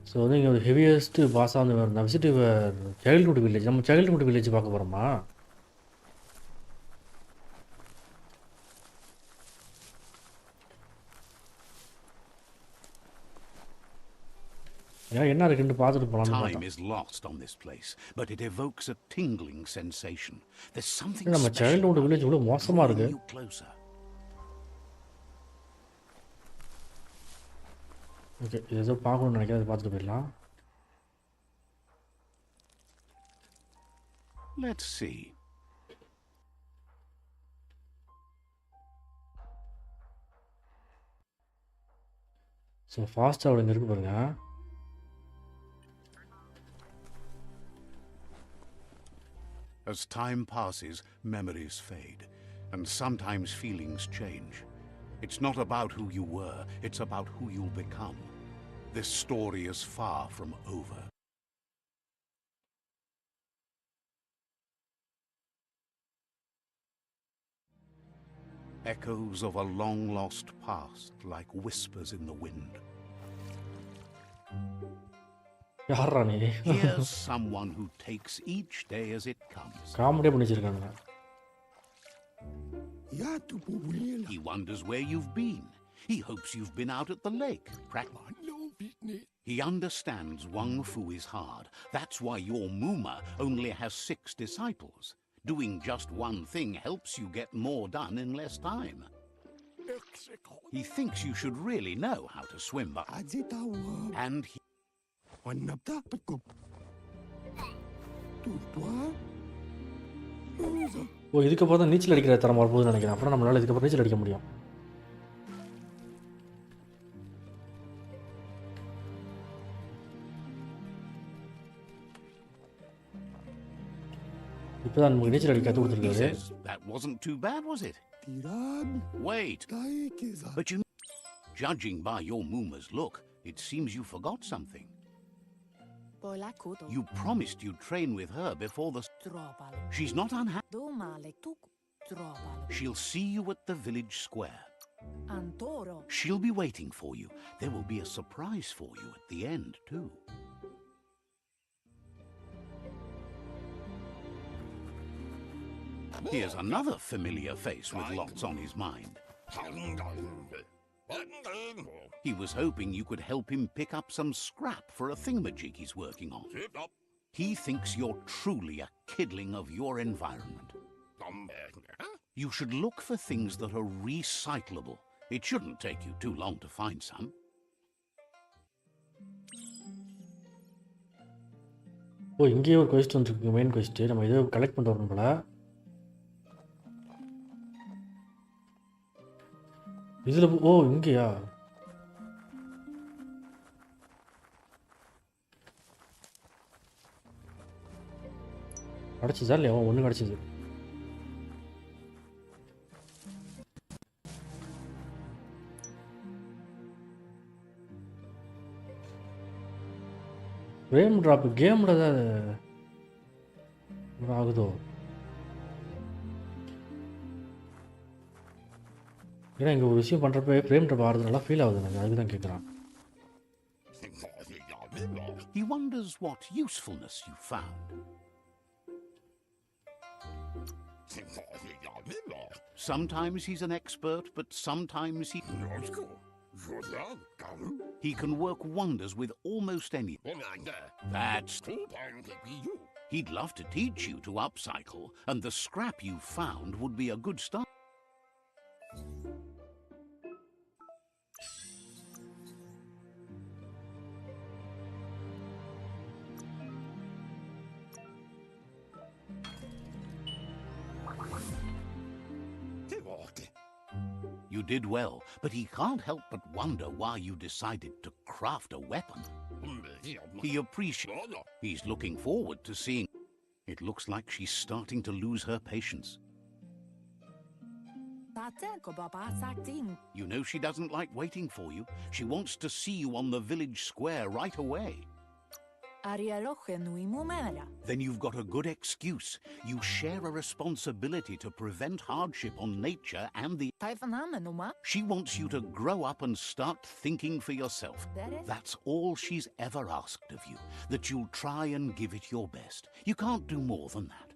A: ஸோ வந்து இங்கே ஒரு ஹெவியஸ்ட்டு பாஸாக வந்து நான் விசிட் சைல்ட்ஹுட் வில்லேஜ். நம்ம சைல்ட்ஹுட் வில்லேஜ் பார்க்க போகிறோமா? ஏன் என்ன இருக்குன்னு பார்த்துட்டு போகலான்னு
B: Time
A: பார்த்தோம்.
B: is lost on this place, but it evokes a tingling sensation. There's something
A: நம்ம
B: special
A: childhood
B: about
A: village
B: it,
A: இவ்வளோ மோசமாக
B: drawing
A: இருக்குது.
B: you closer.
A: ஓகே, ஏதோ பார்க்கணும்னு நினைக்கிறேன், அதை பார்த்துட்டு போயிடலாம்.
B: Let's see.
A: ஸோ ஃபாஸ்ட்டாக அவ்வளோ இங்கே இருக்கு பாருங்க.
B: As time passes, memories fade, and sometimes feelings change. It's not about who you were, it's about who you'll become. This story is far from over. Echoes of a long-lost past, like whispers in the wind.
A: யாரா நீ?
B: Here's someone who takes each day as it comes.
A: காமெடியாக பண்ணி வச்சிருக்காங்க.
B: He wonders where you've been. He hopes you've been out at the lake. He understands Wang Fu is hard. That's why your Muma only has 6 disciples. Doing just one thing helps you get more done in less time. He thinks you should really know how to swim, and he...
A: ஓ, இதுக்கப்புறம் தான் நீச்சல் அடிக்கிற தரம் வரப்போகுதுன்னு நினைக்கிறேன். அப்புறம் நம்மளால் இதுக்கப்புறம் நீச்சல் அடிக்க முடியும். இப்போ தான் நமக்கு நீச்சல் அடிக்க கற்றுக்
B: He
A: கொடுத்துருக்காரு.
B: says, that wasn't too bad, was it? Wait, but you... Judging by your Muma's look, it seems you forgot something. You promised you'd train with her before the... She's not unhappy. She'll see you at the village square. She'll be waiting for you. There will be a surprise for you at the end, too. Here's another familiar face with lots on his mind. He was hoping you could help him pick up some scrap for a thingamajig he's working on. He thinks you're truly a kidling of your environment. You should look for things that are recyclable. It shouldn't take you too long to find some.
A: ஓ, இங்கேயே ஒரு கொஸ்ட் வந்துருக்கு, main கொஸ்ட். நம்ம இதை collect பண்ணிட்டு வரணும் போல. இதில் ஓ, இங்கேயா? கிடச்சிதா இல்லையா? ஒன்று கிடச்சிது. ஃப்ரேம் ட்ராப் கேமில் தான் ஆகுதோ? ஏன்னா இங்கே ஒரு விஷயம் பண்ணுறப்ப ஃப்ரேம் ட்ராப் ஆகிறது நல்லா ஃபீல் ஆகுது எனக்கு, அதுக்கு தான் கேட்குறான்.
B: He wonders what usefulness you found. Sometimes he's an expert, but sometimes he can work wonders with almost anything. He'd love to teach you to upcycle, and the scrap you found would be a good start. You did well, but he can't help but wonder why you decided to craft a weapon. He appreciates. He's looking forward to seeing. It looks like she's starting to lose her patience. You know she doesn't like waiting for you. She wants to see you on the village square right away. Then you've got a good excuse. You share a responsibility to prevent hardship on nature and the... She wants you to grow up and start thinking for yourself. That's all she's ever asked of you, that you'll try and give it your best. You can't do more than that.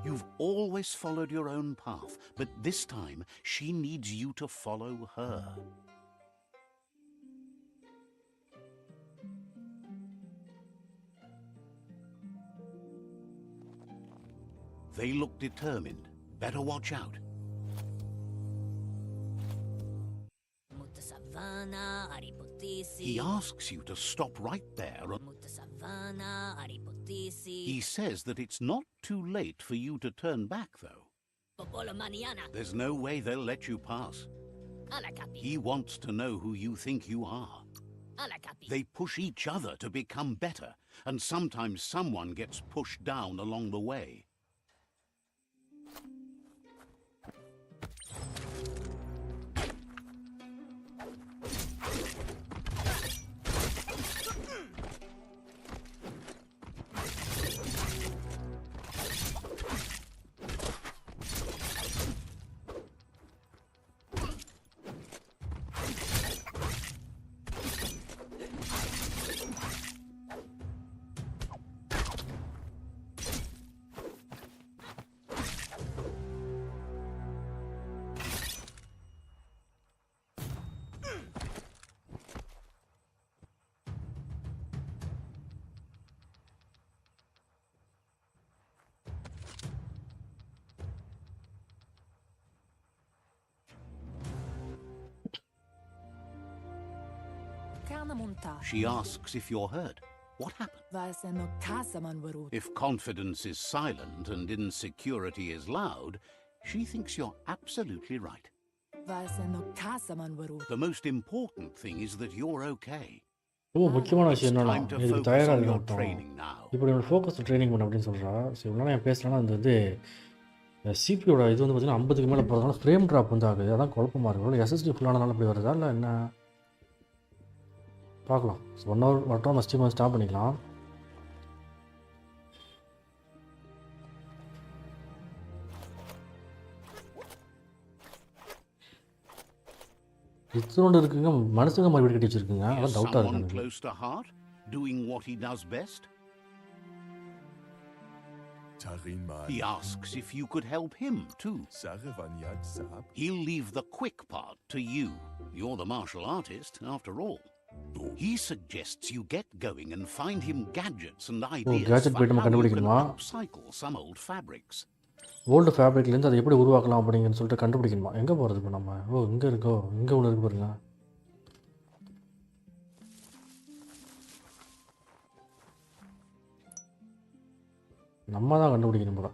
B: You've always followed your own path, but this time she needs you to follow her. They look determined. Better watch out. He asks you to stop right there. He says that it's not too late for you to turn back, though. There's no way they'll let you pass. He wants to know who you think you are. They push each other to become better, and sometimes someone gets pushed down along the way. She asks if you're hurt. What happened? If confidence is silent and insecurity is loud, she thinks you're absolutely right. The most important thing is that you're okay.
A: ரொம்ப முக்கியமான விஷயம்
B: It's
A: என்னன்னா
B: time to
A: இதுக்கு
B: focus
A: தயாராக
B: on your
A: இருக்கட்டும்.
B: training now.
A: இப்போ என்னோட focus training பண்ண அப்படின்னு சொல்கிறா. ஸோ இவ்வளோ நான் பேசுகிறேன்னா அது வந்து சிபியோட இது வந்து பார்த்திங்கன்னா 50க்கு மேலே போகிறதுனால ஃப்ரேம் ட்ராப் வந்து ஆகுது. அதான் குழப்பமாக இருக்கும். எஸ்எஸ்டி ஃபுல்லானதால இப்படி வருதா இல்லை என்ன பார்க்கலாம். ஸோ 1 hour மட்டும் நம்ம ஸ்டீம் ஸ்டாப் பண்ணிக்கலாம். இத்தனோண்டு இருக்குங்க, மனுஷங்க மாதிரி வீடு கட்டி வச்சிருக்குங்க.
B: Is
A: அதான் டவுட்டாக
B: someone
A: இருக்கு எனக்கு.
B: close to heart, doing what he does best? He asks if you could help him too. He'll leave the quick part to you. You're the martial artist, after all. He suggests you get going and find him gadgets and ideas
A: gadget
B: for
A: போயிட்டு நம்ம
B: how you can
A: கண்டுபிடிக்கணுமா?
B: upcycle some old fabrics.
A: Old ஃபேப்ரிக்லேருந்து அதை எப்படி உருவாக்கலாம் அப்படிங்கன்னு சொல்லிட்டு கண்டுபிடிக்கணுமா? எங்கே போகிறது இப்போ நம்ம? இங்கே இருக்கோ, இங்கே ஒன்று இருக்கு பாருங்க. நம்ம தான் கண்டுபிடிக்கணும் போல.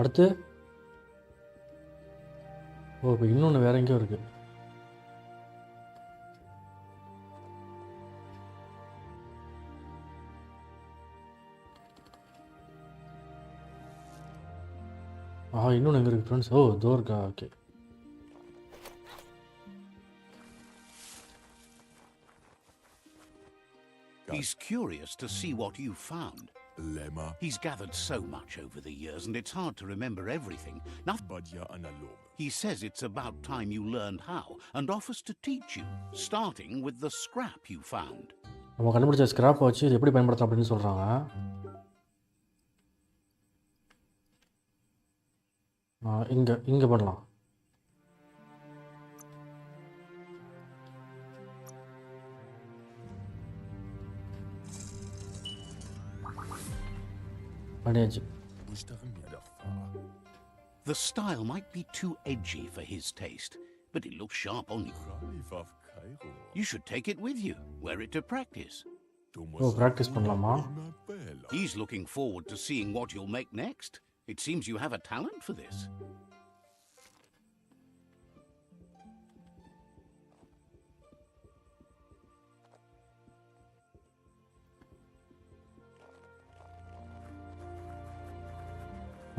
A: அடுத்து இப்போ இன்னொன்று வேற எங்கேயோ இருக்குது. இன்னொன்று எங்கே இருக்குது ஃப்ரெண்ட்ஸ்? இதோ இருக்கா. Okay.
B: He's curious to see what you found. He's gathered so much over the years, and it's hard to remember everything. He says it's about time you learned how, and offers to teach you, starting with the scrap you found.
A: நம்ம கண்டுபிடிச்ச ஸ்கிராப்பை வச்சு இது எப்படி பயன்படுத்தலாம் அப்படின்னு சொல்கிறாங்க. இங்கே பண்ணலாம். பண்ணியாச்சு.
B: The style might be too edgy for his taste, but it looks sharp on you. You should take it with you, wear it to practice.
A: Practice பண்ணலாமா?
B: He's looking forward to seeing what you'll make next. It seems you have a talent for this.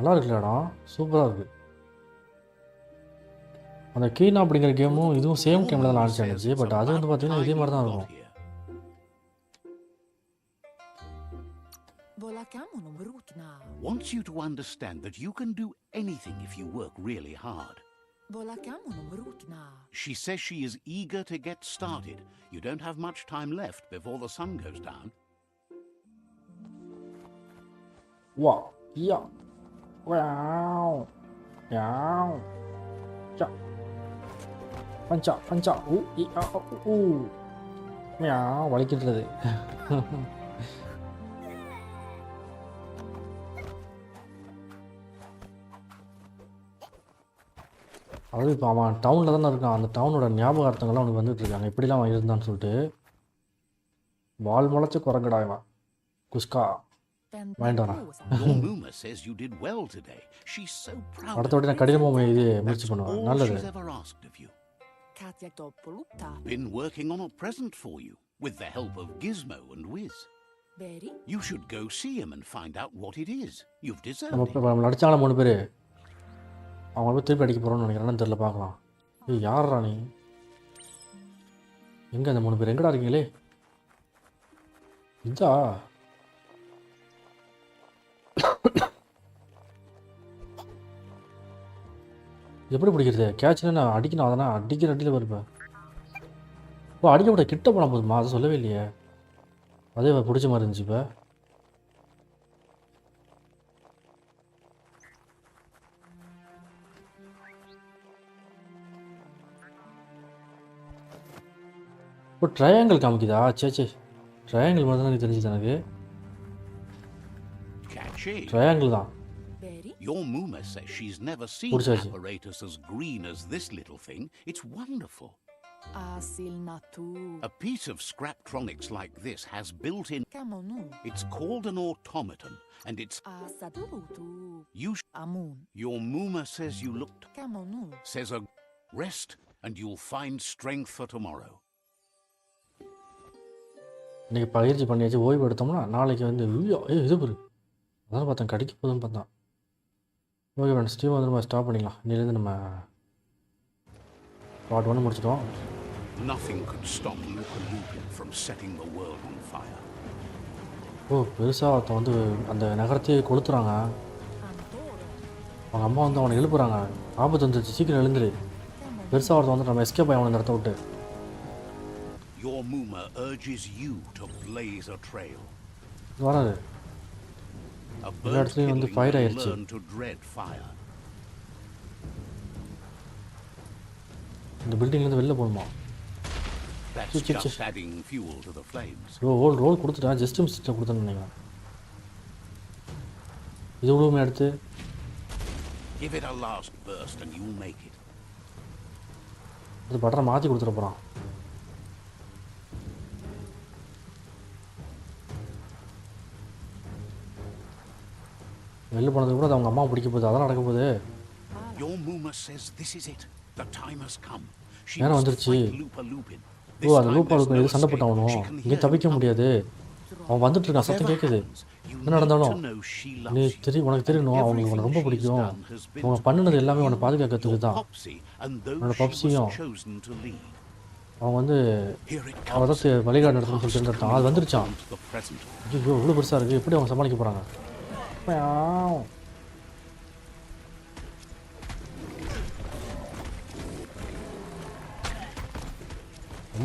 A: நல்லா இருக்குல்ல இடம், சூப்பராக இருக்குது. அந்த கீனா அப்படிங்கிற கேமும் இதுவும் சேம் டைமில் தான் லான்ச் ஆனிச்சு. பட் அது வந்து பார்த்தீங்கன்னா இதே மாதிரி தான் இருக்கும்.
B: Wants you to understand that you can do anything if you work really hard. She says she is eager to get started. You don't have much time left before the sun goes down.
A: Wow, yeah, wow, yeah, ja, பஞ்சா, யா வலிக்கின்றது. அதாவது இப்போ அவன் டவுனில் தானே இருக்கான், அந்த டவுனோட ஞாபகார்த்தங்கள்லாம் அவனுக்கு வந்துட்டு இருக்காங்க, இப்படிலாம் அவன் இருந்தான்னு சொல்லிட்டு. வால் முளைச்ச குரங்கடா இவன். குஸ்கா வாங்கிட்டு வரான். அடுத்த வாட்டி நான் கடினமாக இது முயற்சி பண்ணுவேன். நல்லது.
B: Been working on a present for you with the help of Gizmo and Wiz. You should go see him and find out what it is. You've deserved it.
A: நம்ம அடிச்சாங்களா 3 பேர், அவங்க போய் திருப்பி அடிக்க போகிறோன்னு நினைக்கிறேன்னு தெரியல, பார்க்கலாம். ஏய் யாரா நீ? எங்கே அந்த 3 பேர் எங்கடா இருக்கீங்களே? இதா எப்படி பிடிக்கிறது? கேட்ச்னா நான் அடிக்கணும், அதனால் அடிக்கிற அடியில் வருப்பேன். ஓ அடிக்க விட கிட்ட போனால் போதுமா? அதை சொல்லவே இல்லையே. அதே பிடிச்ச மாதிரி இருந்துச்சு. இப்போ ட்ரையாங்கிள் காமிக்குதா? சே ட்ரையாங்கிள் மாதிரி தான் எனக்கு தெரிஞ்சுது. எனக்கு ட்ரையாங்கிள் தான்.
B: Your Muma says she's never seen apparatus as green as this little thing. It's wonderful. A piece of Scraptronics like this has built-in. It's called an automaton, and it's. Your Muma says you looked. Says a rest, and you'll find strength for tomorrow.
A: இன்னைக்கு பயிற்சி பண்ணியாச்சு, ஓய்வு எடுத்தோம்னா நாளைக்கு வந்து இது பாரு, அதான் பார்த்தேன் கடிக்க போதுன்னு பார்த்தேன். ஓகே ஃப்ரெண்ட்ஸ், ஸ்டீம் வந்து நம்ம ஸ்டாப் பண்ணிக்கலாம். இன்னிலேருந்து நம்ம பார்ட் 1 முடிச்சிட்டோம்.
B: Nothing could stop Lupa from setting the world on fire.
A: ஓ பெருசாக ஒருத்தன் வந்து அந்த நகரத்தையே கொளுத்துறாங்க. அவங்க அம்மா வந்து அவனை எழுப்புறாங்க, ஆபத்து வந்துருச்சு சீக்கிரம் எழுந்துரு. பெருசாக ஒருத்தன் வந்து நம்ம எஸ்கேப் ஆகி அவனை இடத்த விட்டு.
B: Your Muma urges you to blaze a trail.
A: வராது. எல்லா இடத்துலையும் வந்து ஃபயர் ஆயிடுச்சு. இந்த பில்டிங்லேருந்து வெளில போகணுமா? ரோல் கொடுத்துட்டேன், ஜஸ்ட் மிஸ்டேக் கொடுத்தேன்னு நினைக்கிறேன். இது எவ்வளோமே எடுத்து இது பட்டரை மாற்றி கொடுத்துட போகிறான். வெளில போனதுக்கு கூட அவங்க அம்மா பிடிக்க போகுது, அதெல்லாம் நடக்க போகுது. நேரம் வந்துருச்சு. ஓ அந்த லூப்பா லுப்பன் எது சண்டை போட்டாகணும், இங்கே தப்பிக்க முடியாது. அவன் வந்துட்டு இருக்கான், சத்தம் கேட்குது. என்ன நடந்தாலும் நீ உனக்கு தெரியணும், அவங்களுக்கு உனக்கு ரொம்ப பிடிக்கும். அவங்க பண்ணினது எல்லாமே உன்னை பாதுகாக்கிறதுக்கு தான். உன்னோட பப்சியும் அவங்க வந்து அவன் தான் வழிகாடு நடத்தணும்னு சொல்லிட்டு இருந்தான். அது வந்துருச்சான். ஐயோ இவ்வளோ பெருசாக இருக்குது, எப்படி அவங்க சமாளிக்க போகிறாங்க?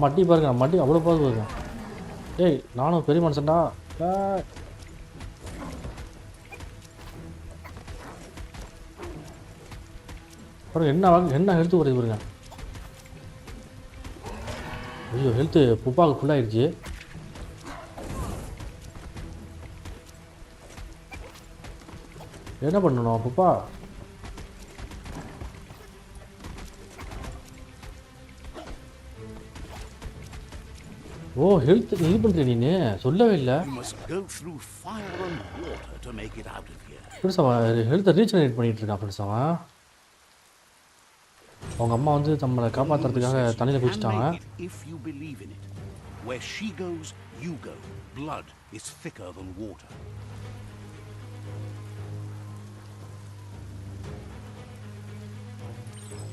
A: மட்டி பாருங்க, மட்டி அவ்வளோ பாது பாருங்க. ஏய் நானும் பெரிய மனுஷன்டா. பாருங்க என்ன ஹெல்த்து குறையுது பாருங்க. ஐயோ ஹெல்த்து புப்பாவுக்கு ஃபுல்லாகிடுச்சு. என்ன பண்ணணும் புப்பா? ஓ ஹெல்த் இது பண்ணுற நீ சொல்லவே இல்லை. புதுசாக ஹெல்த்தை ரீஜெனரேட் பண்ணிகிட்டு இருக்கான் புதுசாக. அவங்க அம்மா வந்து நம்மளை காப்பாற்றுறதுக்காக தண்ணியில் குடிச்சிட்டாங்க.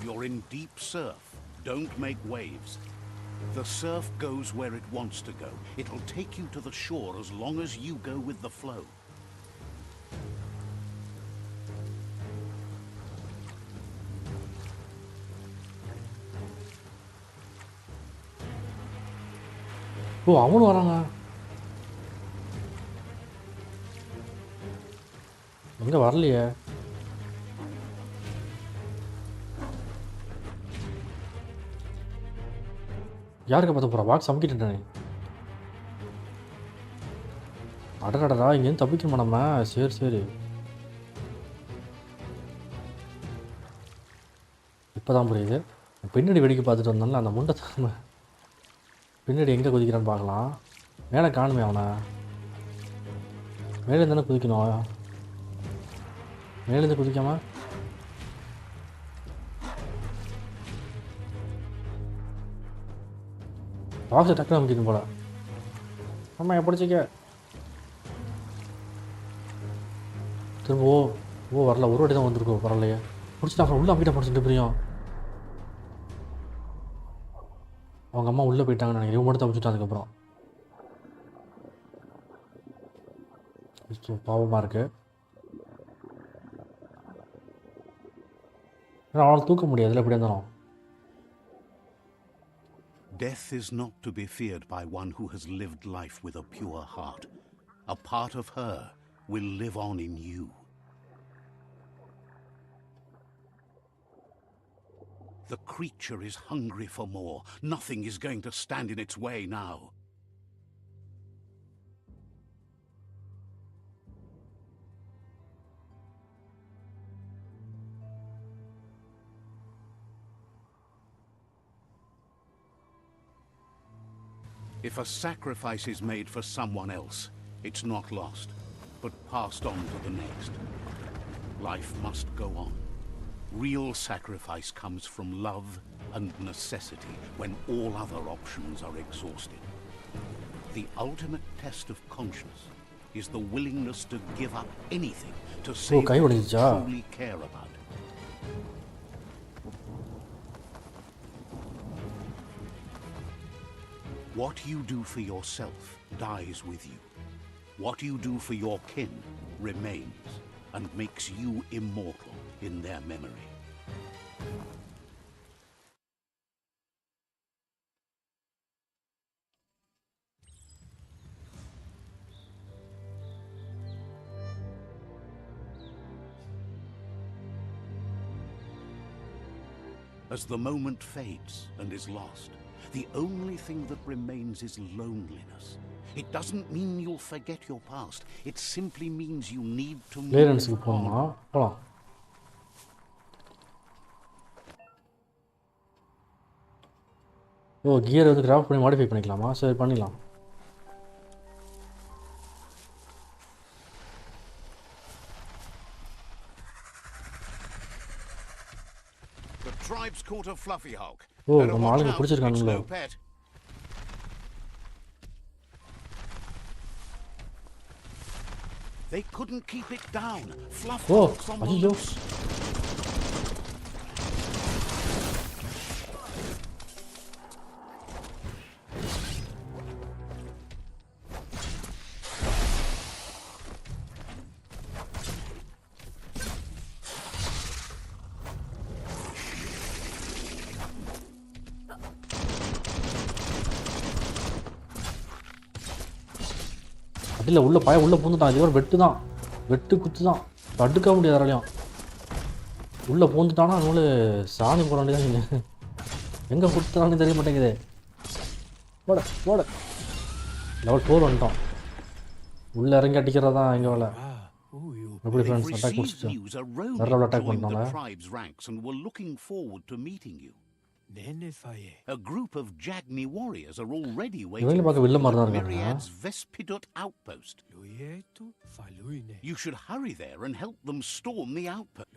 B: You're in deep surf. Don't make waves. The surf goes where it wants to go. It'll take you to the shore as long as you go with the flow.
A: ஓ அவனும் வராங்க. எங்கே வரலையே? யாருக்கு பார்த்து போகிறா? பாக்ஸ் அமுக்கிட்டேன். அடடடா இங்கேருந்து தப்பிக்கணுமா நம்ம? சரி சரி. இப்போ தான் புரியுது. பின்னாடி வெடிக்க பார்த்துட்டு வந்தால அந்த முண்டை பின்னாடி எங்கே குதிக்கிறான்னு பார்க்கலாம். மேலே காணுமே அவனை. மேலே தானே குதிக்கணும். மேலேருந்து குதிக்காம பாக்ஸை டக்குனு அமைக்கணும் போல. ஆமாம் எப்படிச்சிக்க திரும்ப ஓ வரல. ஒரு வாட்டி தான் வந்திருக்கோம். பரவாயில்லையே. பிடிச்சிட்டா அப்புறம் உள்ளே அமைக்கிட்ட பிடிச்சிட்டு பிரியும். அவங்க அம்மா உள்ளே போயிட்டாங்கன்னு நினைக்கிறேன். இவங்க மட்டும் தப்பிச்சுட்டா. அதுக்கப்புறம் பாவமாக இருக்கு. அவனால் தூக்க முடியாதுல்ல எப்படி இருந்தாலும்.
B: Death is not to be feared by one who has lived life with a pure heart. A part of her will live on in you. The creature is hungry for more. Nothing is going to stand in its way now. If a sacrifice is made for someone else, it's not lost, but passed on to the next. Life must go on. Real sacrifice comes from love and necessity when all other options are exhausted. The ultimate test of conscience is the willingness to give up anything to save what you truly care about. What you do for yourself dies with you. What you do for your kin remains and makes you immortal in their memory. As the moment fades and is lost, the only thing that remains is loneliness. It doesn't mean you'll forget your past. It simply means you need to move on.
A: Oh gear வந்து craft பண்ணி modify பண்ணிக்கலாமா? சரி பண்ணிடலாம்.
B: The tribe's caught a fluffy hawk.
A: ஓ நம்ம ஆளுங்க பிடிச்சிருக்கானுங்களோ.
B: They couldn't keep it down. Fluff
A: O
B: hawks on the
A: ஐயோ.
B: loose.
A: இல்லை உள்ள பய உள்ளே பூந்துட்டான். இது ஒரு வெட்டு தான். வெட்டு குத்து தான். தடுக்க முடியாது யாராலையும். உள்ளே பூந்துட்டானா அதனால சாமி போட வேண்டியதான். நீங்கள் எங்கே குத்துறான்னு தெரிய மாட்டேங்குது. போட போட லெவல் 4 வந்துட்டோம். உள்ளே இறங்கி அடிக்கிறது தான் எங்கள் வேலை. எப்படி ஃப்ரெண்ட்ஸ் அட்டாக் முடிச்சிட்டு வேறு லெவல் அட்டாக் பண்ணிட்டாங்க.
B: A group of Jagni warriors are already
A: இவங்க
B: waiting
A: பார்க்க வில்ல
B: for
A: மாதிரி
B: you
A: தான்
B: at
A: இருக்காங்க.
B: Myriad's Vespidut outpost. You should hurry there and help them storm the outpost.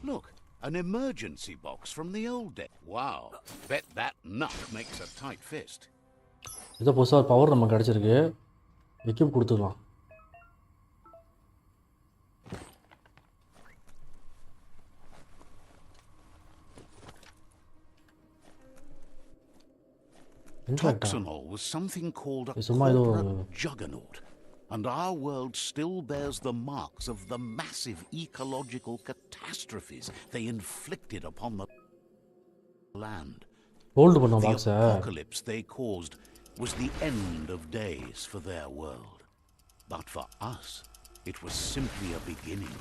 B: Look, a An emergency box from the old day. Wow. Bet that nut makes a tight fist.
A: ஏதோ புதுசாக ஒரு power நமக்கு கிடச்சிருக்கு. Equip கொடுத்துக்கலாம்.
B: Toxanol was something called a
A: சும்மா ஏதோ
B: corporate juggernaut, and our world still bears the marks of the massive ecological catastrophes they inflicted upon the land.
A: Hold பண்ணோம்
B: The
A: பாக்ஸை.
B: apocalypse they caused was the end of days for their world. But for us, it was simply a beginning.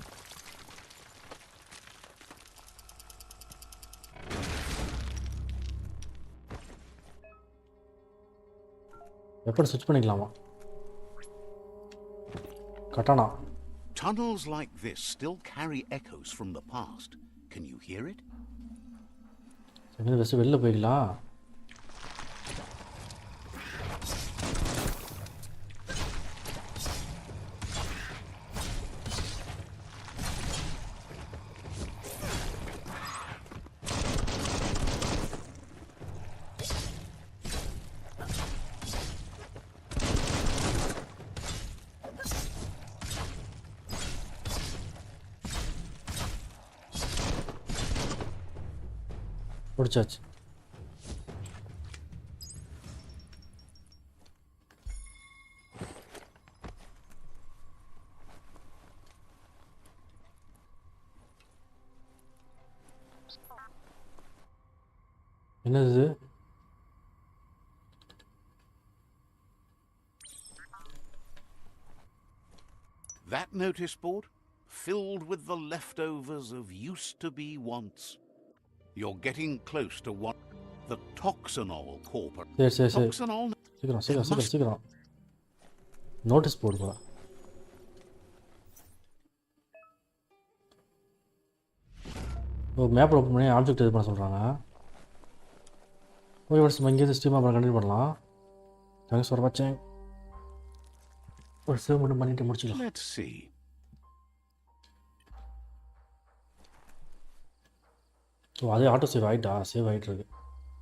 A: Weapon ஸ்விட்ச் பண்ணிக்கலாமா? கட்டானா.
B: Tunnels like this still carry echoes from the past. Can you hear it?
A: சரி first வெளில போய்க்கலாம். பிடிச்சாச்சு. என்னது?
B: That notice board, filled with the leftovers of used to be wants. You're getting close to what the Toxanol Corporation.
A: சரி.
B: Toxanol.
A: சீக்கிரம். Notice board போல. ஒரு map open பண்ணி ஆப்ஜெக்ட் இது பண்ண சொல்கிறாங்க. ஓகே ஃப்ரெண்ட்ஸ், நம்ம இங்கேருந்து ஸ்ட்ரீம் அப்புறம் கண்டினியூ பண்ணலாம். தேங்க்ஸ் ஃபார் வாட்சிங். ஒரு சேவ் மட்டும் பண்ணிட்டு முடிச்சுக்கலாம்.
B: Let's see.
A: ஓ, அதே ஆட்டோ சேவ் ஆகிட்டா? சேவ் ஆகிட்டு இருக்கு.